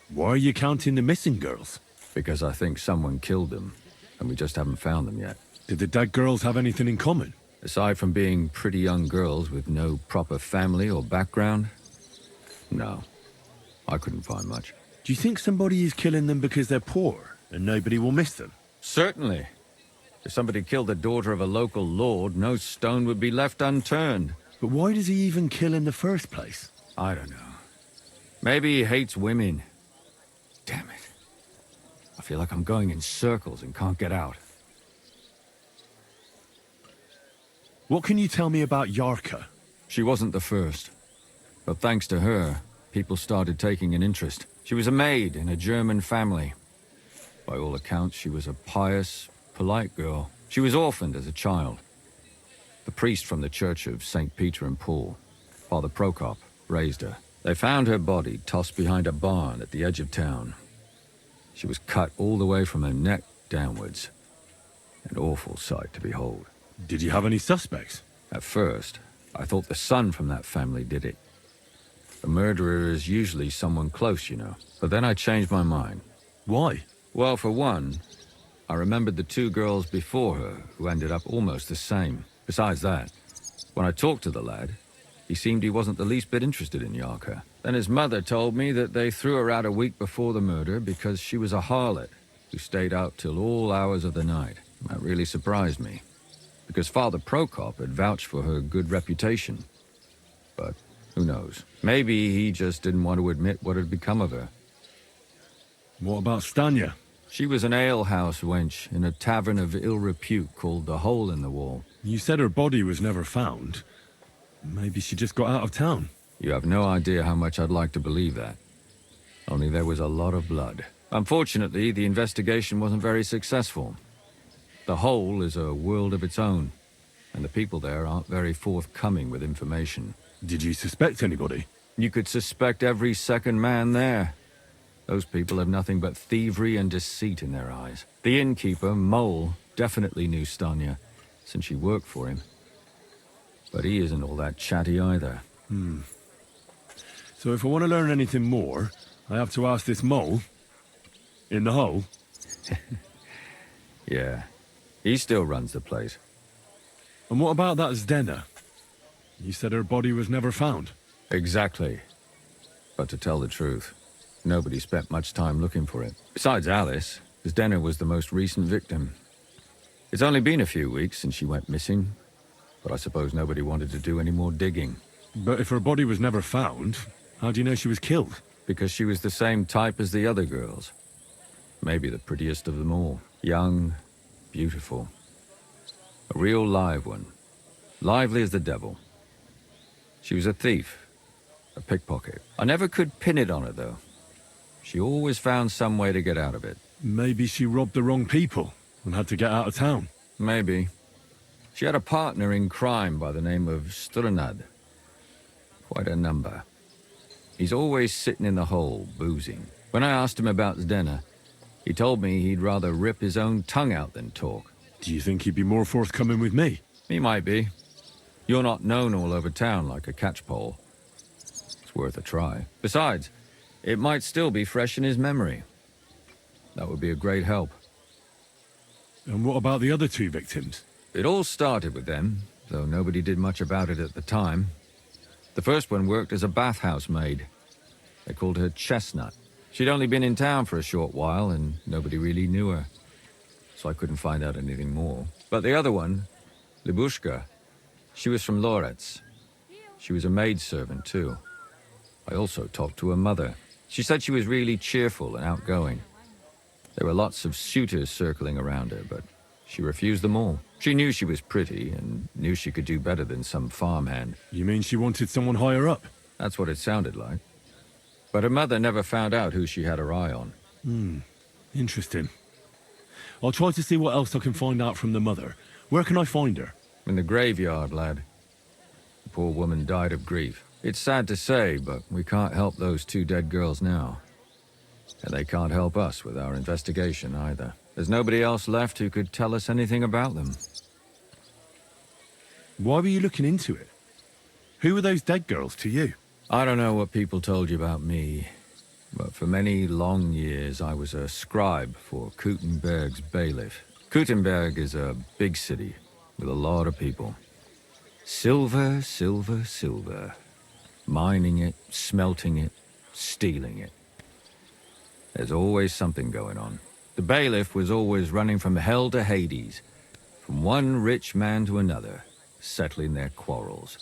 Why are you counting the missing girls? Because I think someone killed them, and we just haven't found them yet. Did the dead girls have anything in common? Aside from being pretty young girls with no proper family or background, no. I couldn't find much. Do you think somebody is killing them because they're poor, and nobody will miss them? Certainly. If somebody killed the daughter of a local lord, no stone would be left unturned. But why does he even kill in the first place? I don't know. Maybe he hates women. Damn it. I feel like I'm going in circles and can't get out. What can you tell me about Yarka? She wasn't the first. But thanks to her, people started taking an interest. She was a maid in a German family. By all accounts, she was a pious, polite girl. She was orphaned as a child. The priest from the Church of St. Peter and Paul, Father Prokop, raised her. They found her body tossed behind a barn at the edge of town. She was cut all the way from her neck downwards. An awful sight to behold. Did you have any suspects? At first, I thought the son from that family did it. The murderer is usually someone close, you know. But then I changed my mind. Why? Well, for one, I remembered the 2 girls before her who ended up almost the same. Besides that, when I talked to the lad, he seemed he wasn't the least bit interested in Yarka. Then his mother told me that they threw her out a week before the murder because she was a harlot who stayed out till all hours of the night. That really surprised me, because Father Prokop had vouched for her good reputation. But who knows? Maybe he just didn't want to admit what had become of her. What about Stanya? She was an alehouse wench in a tavern of ill repute called the Hole in the Wall. You said her body was never found. Maybe she just got out of town. You have no idea how much I'd like to believe that. Only there was a lot of blood. Unfortunately, the investigation wasn't very successful. The Hole is a world of its own, and the people there aren't very forthcoming with information. Did you suspect anybody? You could suspect every second man there. Those people have nothing but thievery and deceit in their eyes. The innkeeper, Mole, definitely knew Stanya, since she worked for him. But he isn't all that chatty either. So if I want to learn anything more, I have to ask this Mole in the hole? Yeah, he still runs the place. And what about that Zdena? You said her body was never found. Exactly. But to tell the truth, nobody spent much time looking for it. Besides Alice, Zdena was the most recent victim. It's only been a few weeks since she went missing, but I suppose nobody wanted to do any more digging. But if her body was never found, how do you know she was killed? Because she was the same type as the other girls. Maybe the prettiest of them all. Young, beautiful. A real live one. Lively as the devil. She was a thief. A pickpocket. I never could pin it on her, though. She always found some way to get out of it. Maybe she robbed the wrong people and had to get out of town. Maybe. She had a partner in crime by the name of Strunad. Quite a number. He's always sitting in the hole, boozing. When I asked him about Zdena, he told me he'd rather rip his own tongue out than talk. Do you think he'd be more forthcoming with me? He might be. You're not known all over town like a catchpole. It's worth a try. Besides, it might still be fresh in his memory. That would be a great help. And what about the other 2 victims? It all started with them, though nobody did much about it at the time. The first one worked as a bathhouse maid. They called her Chestnut. She'd only been in town for a short while, and nobody really knew her. So I couldn't find out anything more. But the other one, Libushka, she was from Loretz. She was a maidservant, too. I also talked to her mother. She said she was really cheerful and outgoing. There were lots of suitors circling around her, but she refused them all. She knew she was pretty and knew she could do better than some farmhand. You mean she wanted someone higher up? That's what it sounded like. But her mother never found out who she had her eye on. Interesting. I'll try to see what else I can find out from the mother. Where can I find her? In the graveyard, lad. The poor woman died of grief. It's sad to say, but we can't help those 2 dead girls now. And they can't help us with our investigation either. There's nobody else left who could tell us anything about them. Why were you looking into it? Who were those dead girls to you? I don't know what people told you about me, but for many long years I was a scribe for Kuttenberg's bailiff. Kuttenberg is a big city with a lot of people. Silver, silver, silver. Mining it, smelting it, stealing it. There's always something going on. The bailiff was always running from hell to Hades, from one rich man to another, settling their quarrels.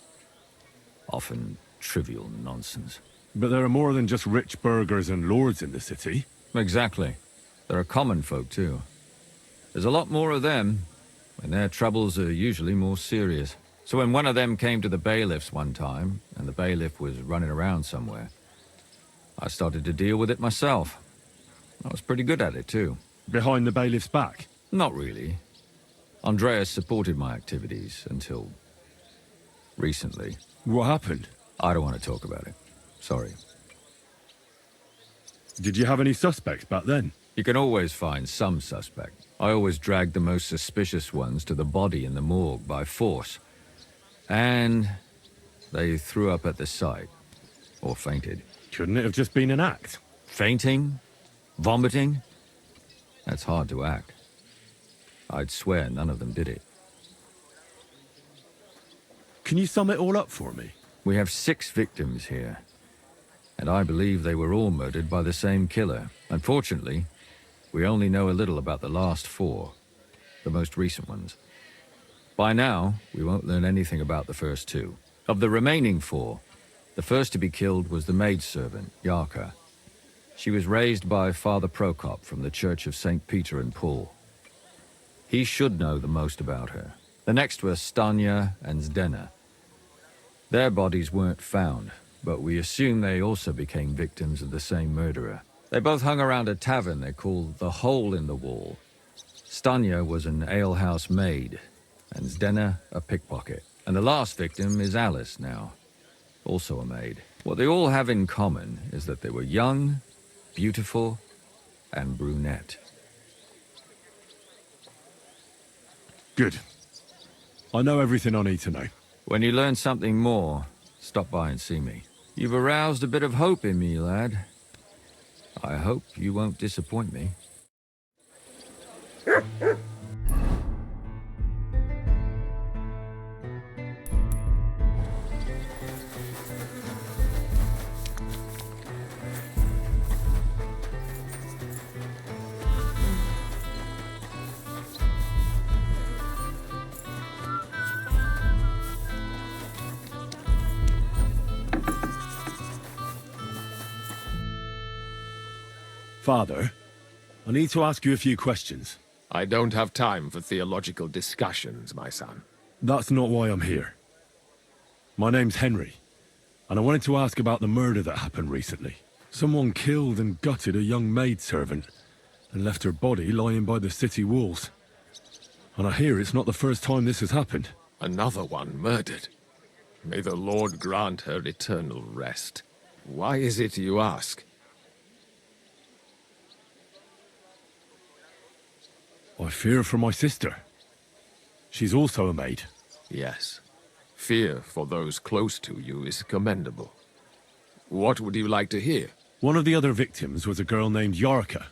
Often trivial nonsense. But there are more than just rich burghers and lords in the city. Exactly. There are common folk, too. There's a lot more of them, and their troubles are usually more serious. So when one of them came to the bailiff's one time, and the bailiff was running around somewhere, I started to deal with it myself. I was pretty good at it, too. Behind the bailiff's back? Not really. Andreas supported my activities until recently. What happened? I don't want to talk about it. Sorry. Did you have any suspects back then? You can always find some suspect. I always dragged the most suspicious ones to the body in the morgue by force. And they threw up at the sight. Or fainted. Couldn't it have just been an act? Fainting? Vomiting? That's hard to act. I'd swear none of them did it. Can you sum it all up for me? We have 6 victims here. And I believe they were all murdered by the same killer. Unfortunately, we only know a little about the last 4, the most recent ones. By now, we won't learn anything about the first 2. Of the remaining 4, the first to be killed was the maidservant, Yarka. She was raised by Father Prokop from the Church of St. Peter and Paul. He should know the most about her. The next were Stanya and Zdena. Their bodies weren't found, but we assume they also became victims of the same murderer. They both hung around a tavern they called the Hole in the Wall. Stanya was an alehouse maid, and Zdena a pickpocket. And the last victim is Alice now, also a maid. What they all have in common is that they were young, beautiful, and brunette. Good. I know everything I need to know. When you learn something more, stop by and see me. You've aroused a bit of hope in me, lad. I hope you won't disappoint me. Father, I need to ask you a few questions. I don't have time for theological discussions, my son. That's not why I'm here. My name's Henry, and I wanted to ask about the murder that happened recently. Someone killed and gutted a young maidservant and left her body lying by the city walls. And I hear it's not the first time this has happened. Another one murdered. May the Lord grant her eternal rest. Why is it you ask? I fear for my sister. She's also a maid. Yes. Fear for those close to you is commendable. What would you like to hear? One of the other victims was a girl named Yarka.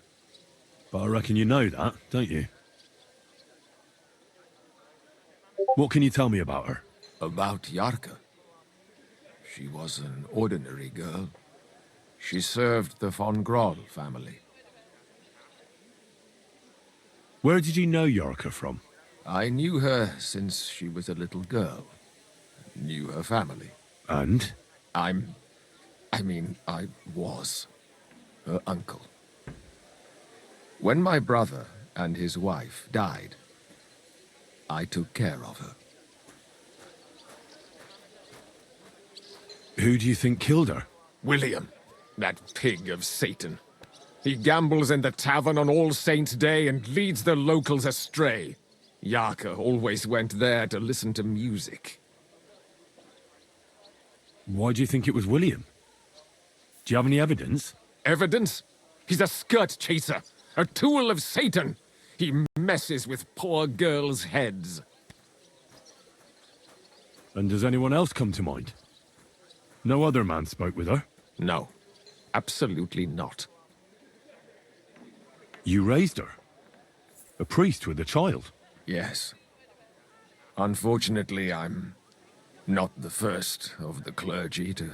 But I reckon you know that, don't you? What can you tell me about her? About Yarka? She was an ordinary girl. She served the von Groll family. Where did you know Yarka from? I knew her since she was a little girl. Knew her family. And? I was her uncle. When my brother and his wife died, I took care of her. Who do you think killed her? William, that pig of Satan. He gambles in the tavern on All Saints' Day and leads the locals astray. Yarka always went there to listen to music. Why do you think it was William? Do you have any evidence? Evidence? He's a skirt chaser, a tool of Satan. He messes with poor girls' heads. And does anyone else come to mind? No other man spoke with her? No, absolutely not. You raised her? A priest with a child? Yes. Unfortunately, I'm not the first of the clergy to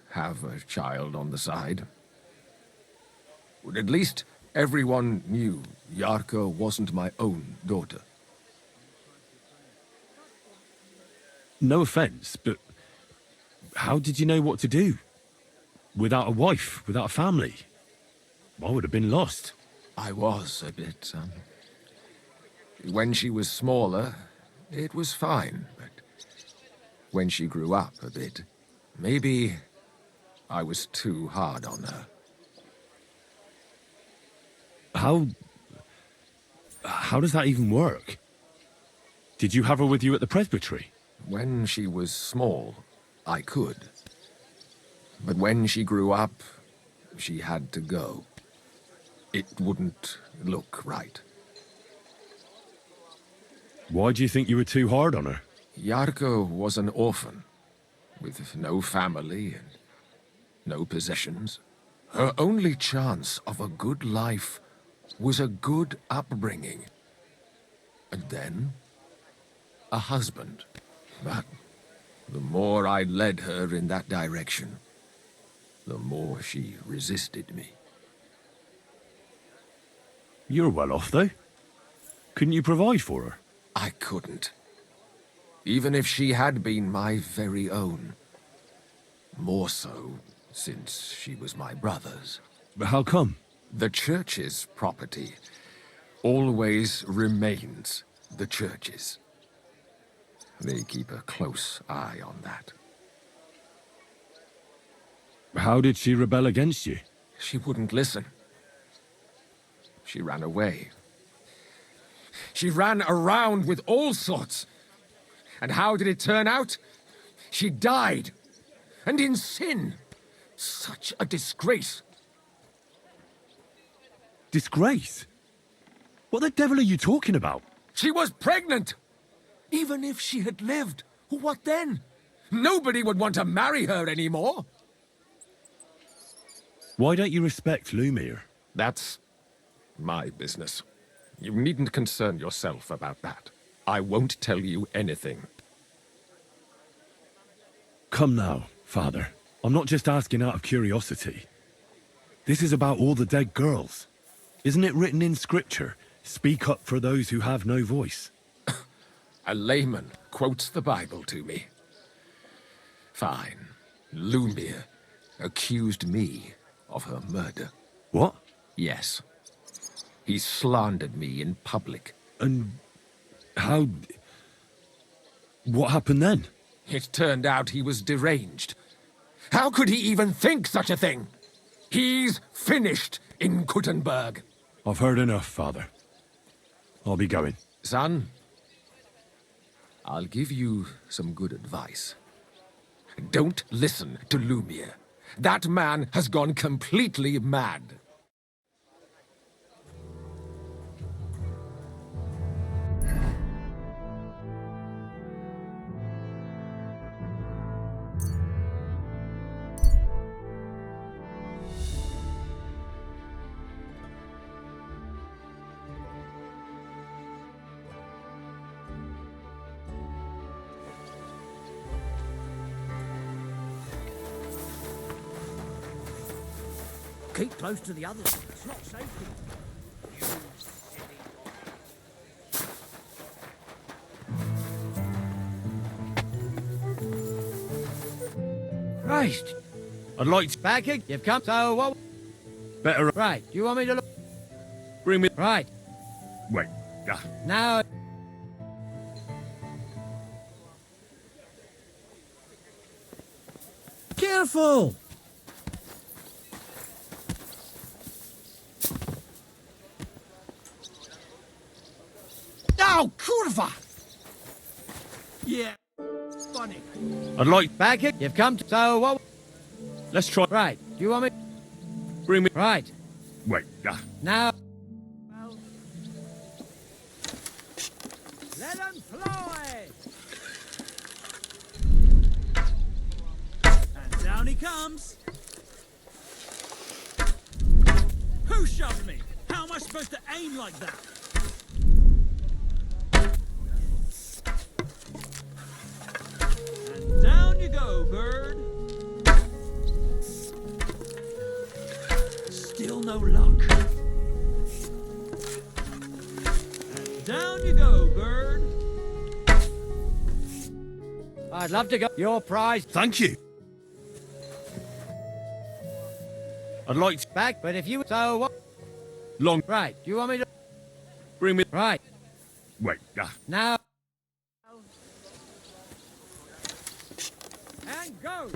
have a child on the side. But at least everyone knew Yarka wasn't my own daughter. No offense, but how did you know what to do? Without a wife, without a family? I would have been lost. I was a bit, When she was smaller, it was fine, but when she grew up a bit, maybe I was too hard on her. How does that even work? Did you have her with you at the presbytery? When she was small, I could. But when she grew up, she had to go. It wouldn't look right. Why do you think you were too hard on her? Yarka was an orphan, with no family and no possessions. Her only chance of a good life was a good upbringing. And then, a husband. But the more I led her in that direction, the more she resisted me. You're well off, though. Couldn't you provide for her? I couldn't. Even if she had been my very own. More so, since she was my brother's. But how come? The church's property always remains the church's. They keep a close eye on that. How did she rebel against you? She wouldn't listen. She ran away. She ran around with all sorts. And how did it turn out? She died. And in sin. Such a disgrace. Disgrace? What the devil are you talking about? She was pregnant! Even if she had lived, what then? Nobody would want to marry her anymore. Why don't you respect Lumir? That's my business. You needn't concern yourself about that. I won't tell you anything. Come now, Father. I'm not just asking out of curiosity. This is about all the dead girls. Isn't it written in Scripture, speak up for those who have no voice? A layman quotes the Bible to me. Fine. Lumir accused me of her murder. What? Yes. He slandered me in public. And how... What happened then? It turned out he was deranged. How could he even think such a thing? He's finished in Kuttenberg. I've heard enough, Father. I'll be going. Son, I'll give you some good advice. Don't listen to Lumir. That man has gone completely mad. Keep close to the others. It's not safe. Christ! I'd like to... Backing, you've come, so what? Better... Right, you want me to look? Bring me... Right. Wait. Now... Careful! Now, curva! Yeah, funny. I'd like... Backing, you've come, so what? Let's try... Right, you want me? Bring me... Right. Wait. Now... Let them fly! And down he comes. Who shoved me? How am I supposed to aim like that? And down you go, bird. Still no luck. And down you go, bird. I'd love to go. Your prize. Thank you. I'd like to... Back, but if you... So what? Long... Right, you want me to... Bring me... Right. Wait. Now... And go!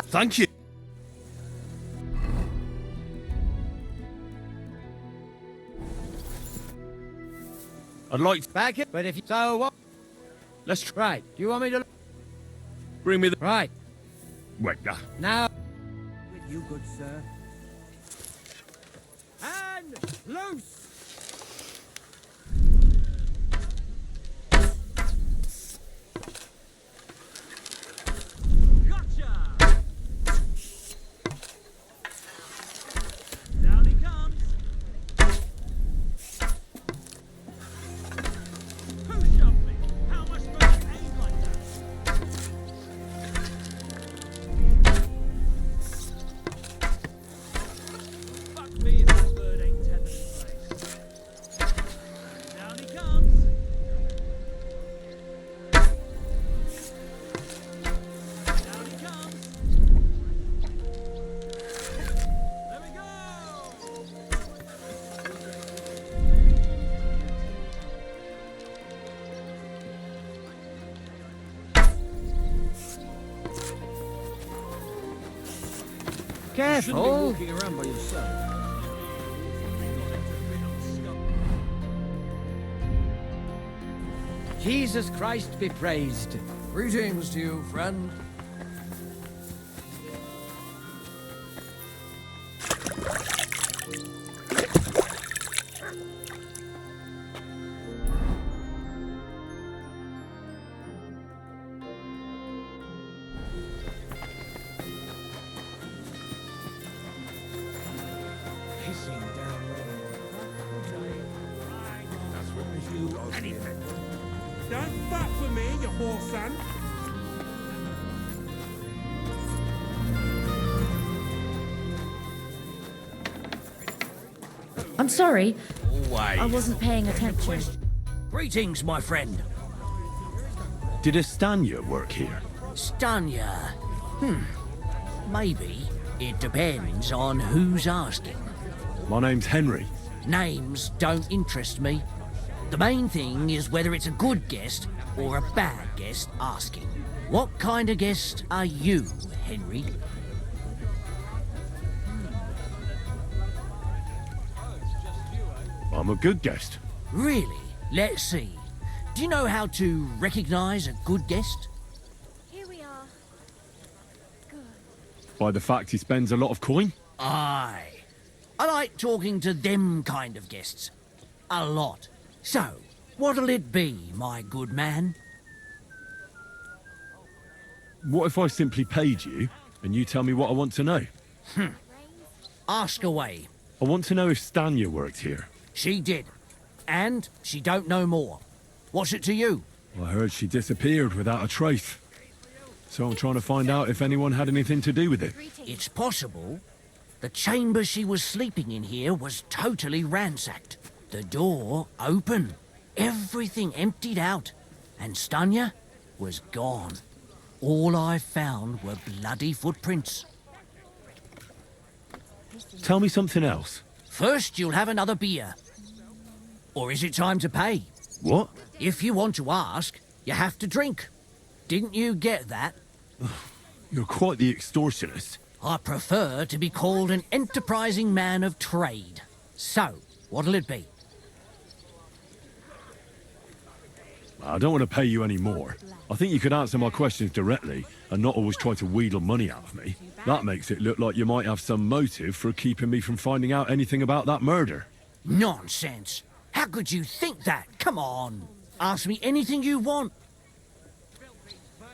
Thank you. I'd like to... Back it, but if you... So what? Let's try... Right, you want me to... Bring me the... Right. Wait. Now... With you, good sir. And loose! Down he comes. Who shoved me? How am I supposed to aim like that? Fuck me if that bird ain't tethered in place. Down he comes. Down he comes. There we go. Careful! Walking around by yourself. Jesus Christ be praised. Greetings to you, friend. Don't fuck with me, you whore son. I'm sorry. Always. I wasn't paying attention. Greetings, my friend. Did Estanya work here? Stanya. Maybe. It depends on who's asking. My name's Henry. Names don't interest me. The main thing is whether it's a good guest or a bad guest asking. What kind of guest are you, Henry? I'm a good guest. Really? Let's see. Do you know how to recognize a good guest? Here we are. By the fact he spends a lot of coin? Aye. I like talking to them kind of guests. A lot. So, what'll it be, my good man? What if I simply paid you, and you tell me what I want to know? Ask away. I want to know if Stanya worked here. She did. And she don't know more. What's it to you? I heard she disappeared without a trace. So I'm trying to find out if anyone had anything to do with it. It's possible. The chamber she was sleeping in here was totally ransacked. The door open. Everything emptied out. And Stanya was gone. All I found were bloody footprints. Tell me something else. First, you'll have another beer. Or is it time to pay? What? If you want to ask, you have to drink. Didn't you get that? You're quite the extortionist. I prefer to be called an enterprising man of trade. So, what'll it be? I don't want to pay you any more. I think you could answer my questions directly and not always try to wheedle money out of me. That makes it look like you might have some motive for keeping me from finding out anything about that murder. Nonsense. How could you think that? Come on. Ask me anything you want.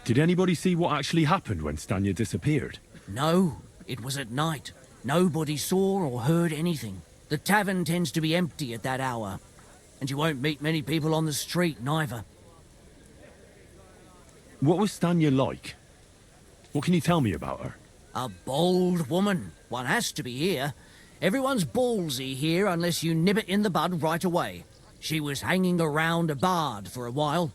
Did anybody see what actually happened when Stanya disappeared? No, it was at night. Nobody saw or heard anything. The tavern tends to be empty at that hour. And you won't meet many people on the street, neither. What was Stanya like? What can you tell me about her? A bold woman. One has to be here. Everyone's ballsy here unless you nib it in the bud right away. She was hanging around a bard for a while.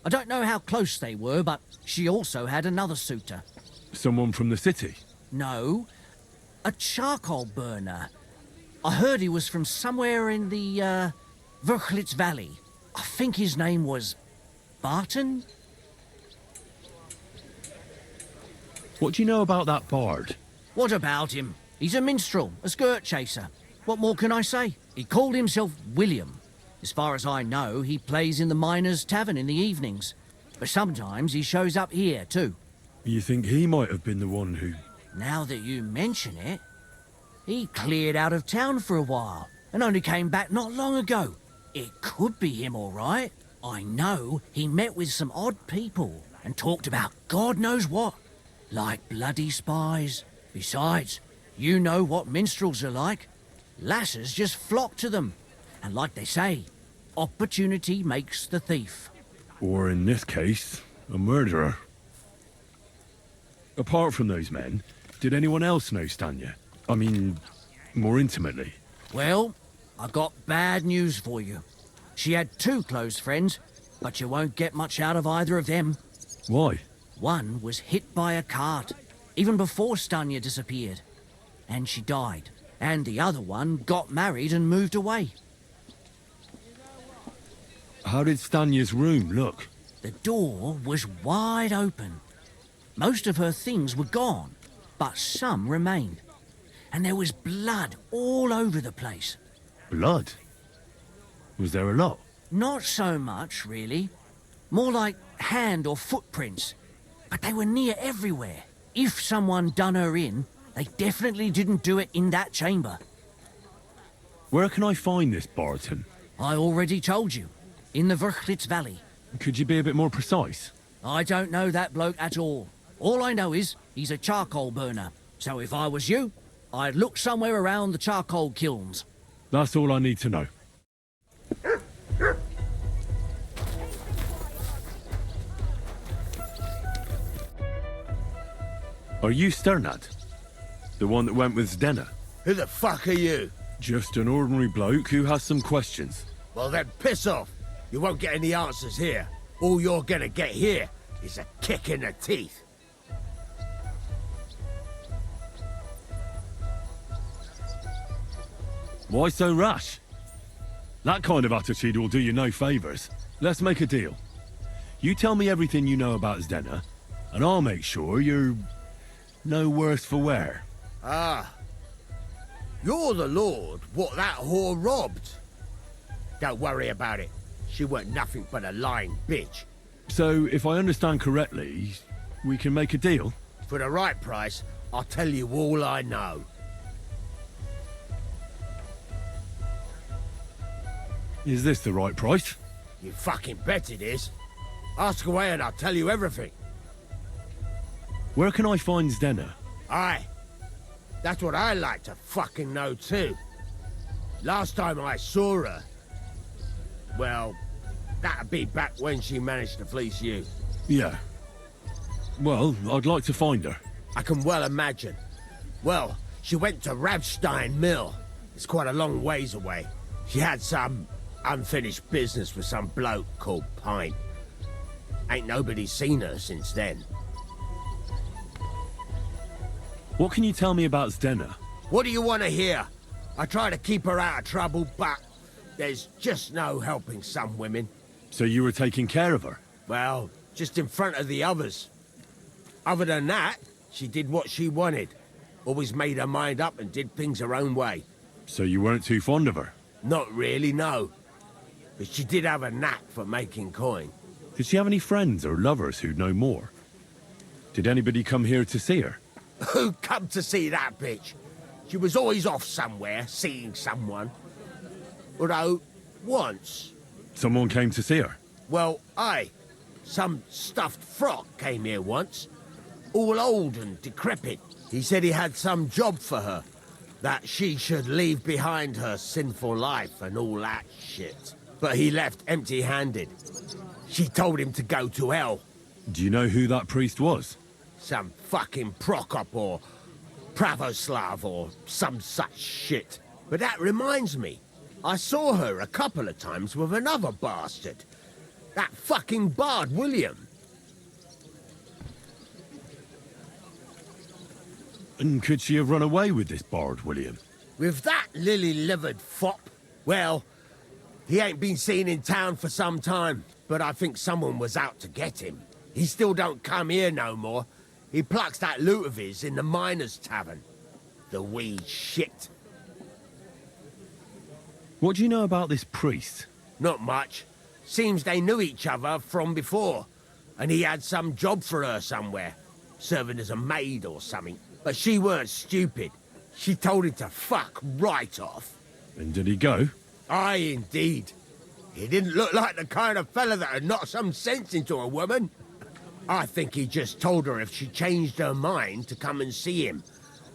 I don't know how close they were, but she also had another suitor. Someone from the city? No, a charcoal burner. I heard he was from somewhere in the, Verchlitz Valley. I think his name was Barton? What do you know about that bard? What about him? He's a minstrel, a skirt chaser. What more can I say? He called himself William. As far as I know, he plays in the Miners' Tavern in the evenings. But sometimes he shows up here, too. You think he might have been the one who... Now that you mention it, he cleared out of town for a while and only came back not long ago. It could be him, all right. I know he met with some odd people and talked about God knows what, like bloody spies. Besides, you know what minstrels are like. Lasses just flock to them. And like they say, opportunity makes the thief. Or in this case, a murderer. Apart from those men, did anyone else know Stanya? I mean, more intimately. Well, I got bad news for you. She had two close friends, but you won't get much out of either of them. Why? One was hit by a cart, even before Stanya disappeared. And she died. And the other one got married and moved away. How did Stanya's room look? The door was wide open. Most of her things were gone, but some remained. And there was blood all over the place. Blood? Was there a lot? Not so much, really. More like hand or footprints. But they were near everywhere. If someone done her in, they definitely didn't do it in that chamber. Where can I find this Barton? I already told you. In the Verchlitz Valley. Could you be a bit more precise? I don't know that bloke at all. All I know is he's a charcoal burner. So if I was you, I'd look somewhere around the charcoal kilns. That's all I need to know. Are you Sternad? The one that went with Zdenna? Who the fuck are you? Just an ordinary bloke who has some questions. Well then, piss off. You won't get any answers here. All you're gonna get here is a kick in the teeth. Why so rash? That kind of attitude will do you no favours. Let's make a deal. You tell me everything you know about Zdenna, and I'll make sure you're no worse for wear. Ah. You're the lord what that whore robbed. Don't worry about it. She weren't nothing but a lying bitch. So, if I understand correctly, we can make a deal? For the right price, I'll tell you all I know. Is this the right price? You fucking bet it is. Ask away and I'll tell you everything. Where can I find Zdenna? Aye. That's what I like to fucking know too. Last time I saw her... Well, that'd be back when she managed to fleece you. Yeah. Well, I'd like to find her. I can well imagine. Well, she went to Ravstein Mill. It's quite a long ways away. She had some unfinished business with some bloke called Pine. Ain't nobody seen her since then. What can you tell me about Zdenna? What do you want to hear? I try to keep her out of trouble, but there's just no helping some women. So you were taking care of her? Well, just in front of the others. Other than that, she did what she wanted. Always made her mind up and did things her own way. So you weren't too fond of her? Not really, no. But she did have a knack for making coin. Did she have any friends or lovers who'd know more? Did anybody come here to see her? Who come to see that bitch? She was always off somewhere, seeing someone. Although, once... Someone came to see her? Well, aye. Some stuffed frog came here once. All old and decrepit. He said he had some job for her. That she should leave behind her sinful life and all that shit. But he left empty-handed. She told him to go to hell. Do you know who that priest was? Some fucking Prokop or Pravoslav or some such shit. But that reminds me, I saw her a couple of times with another bastard. That fucking bard, William. And could she have run away with this bard, William? With that lily-livered fop? Well, he ain't been seen in town for some time, but I think someone was out to get him. He still don't come here no more. He plucks that loot of his in the miners' tavern. The wee shit. What do you know about this priest? Not much. Seems they knew each other from before, and he had some job for her somewhere, serving as a maid or something. But she weren't stupid. She told him to fuck right off. And did he go? Aye, indeed. He didn't look like the kind of fella that had knocked some sense into a woman. I think he just told her if she changed her mind to come and see him,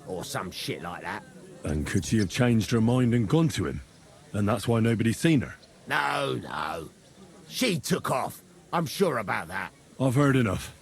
or some shit like that. And could she have changed her mind and gone to him? And that's why nobody's seen her? No, no. She took off. I'm sure about that. I've heard enough.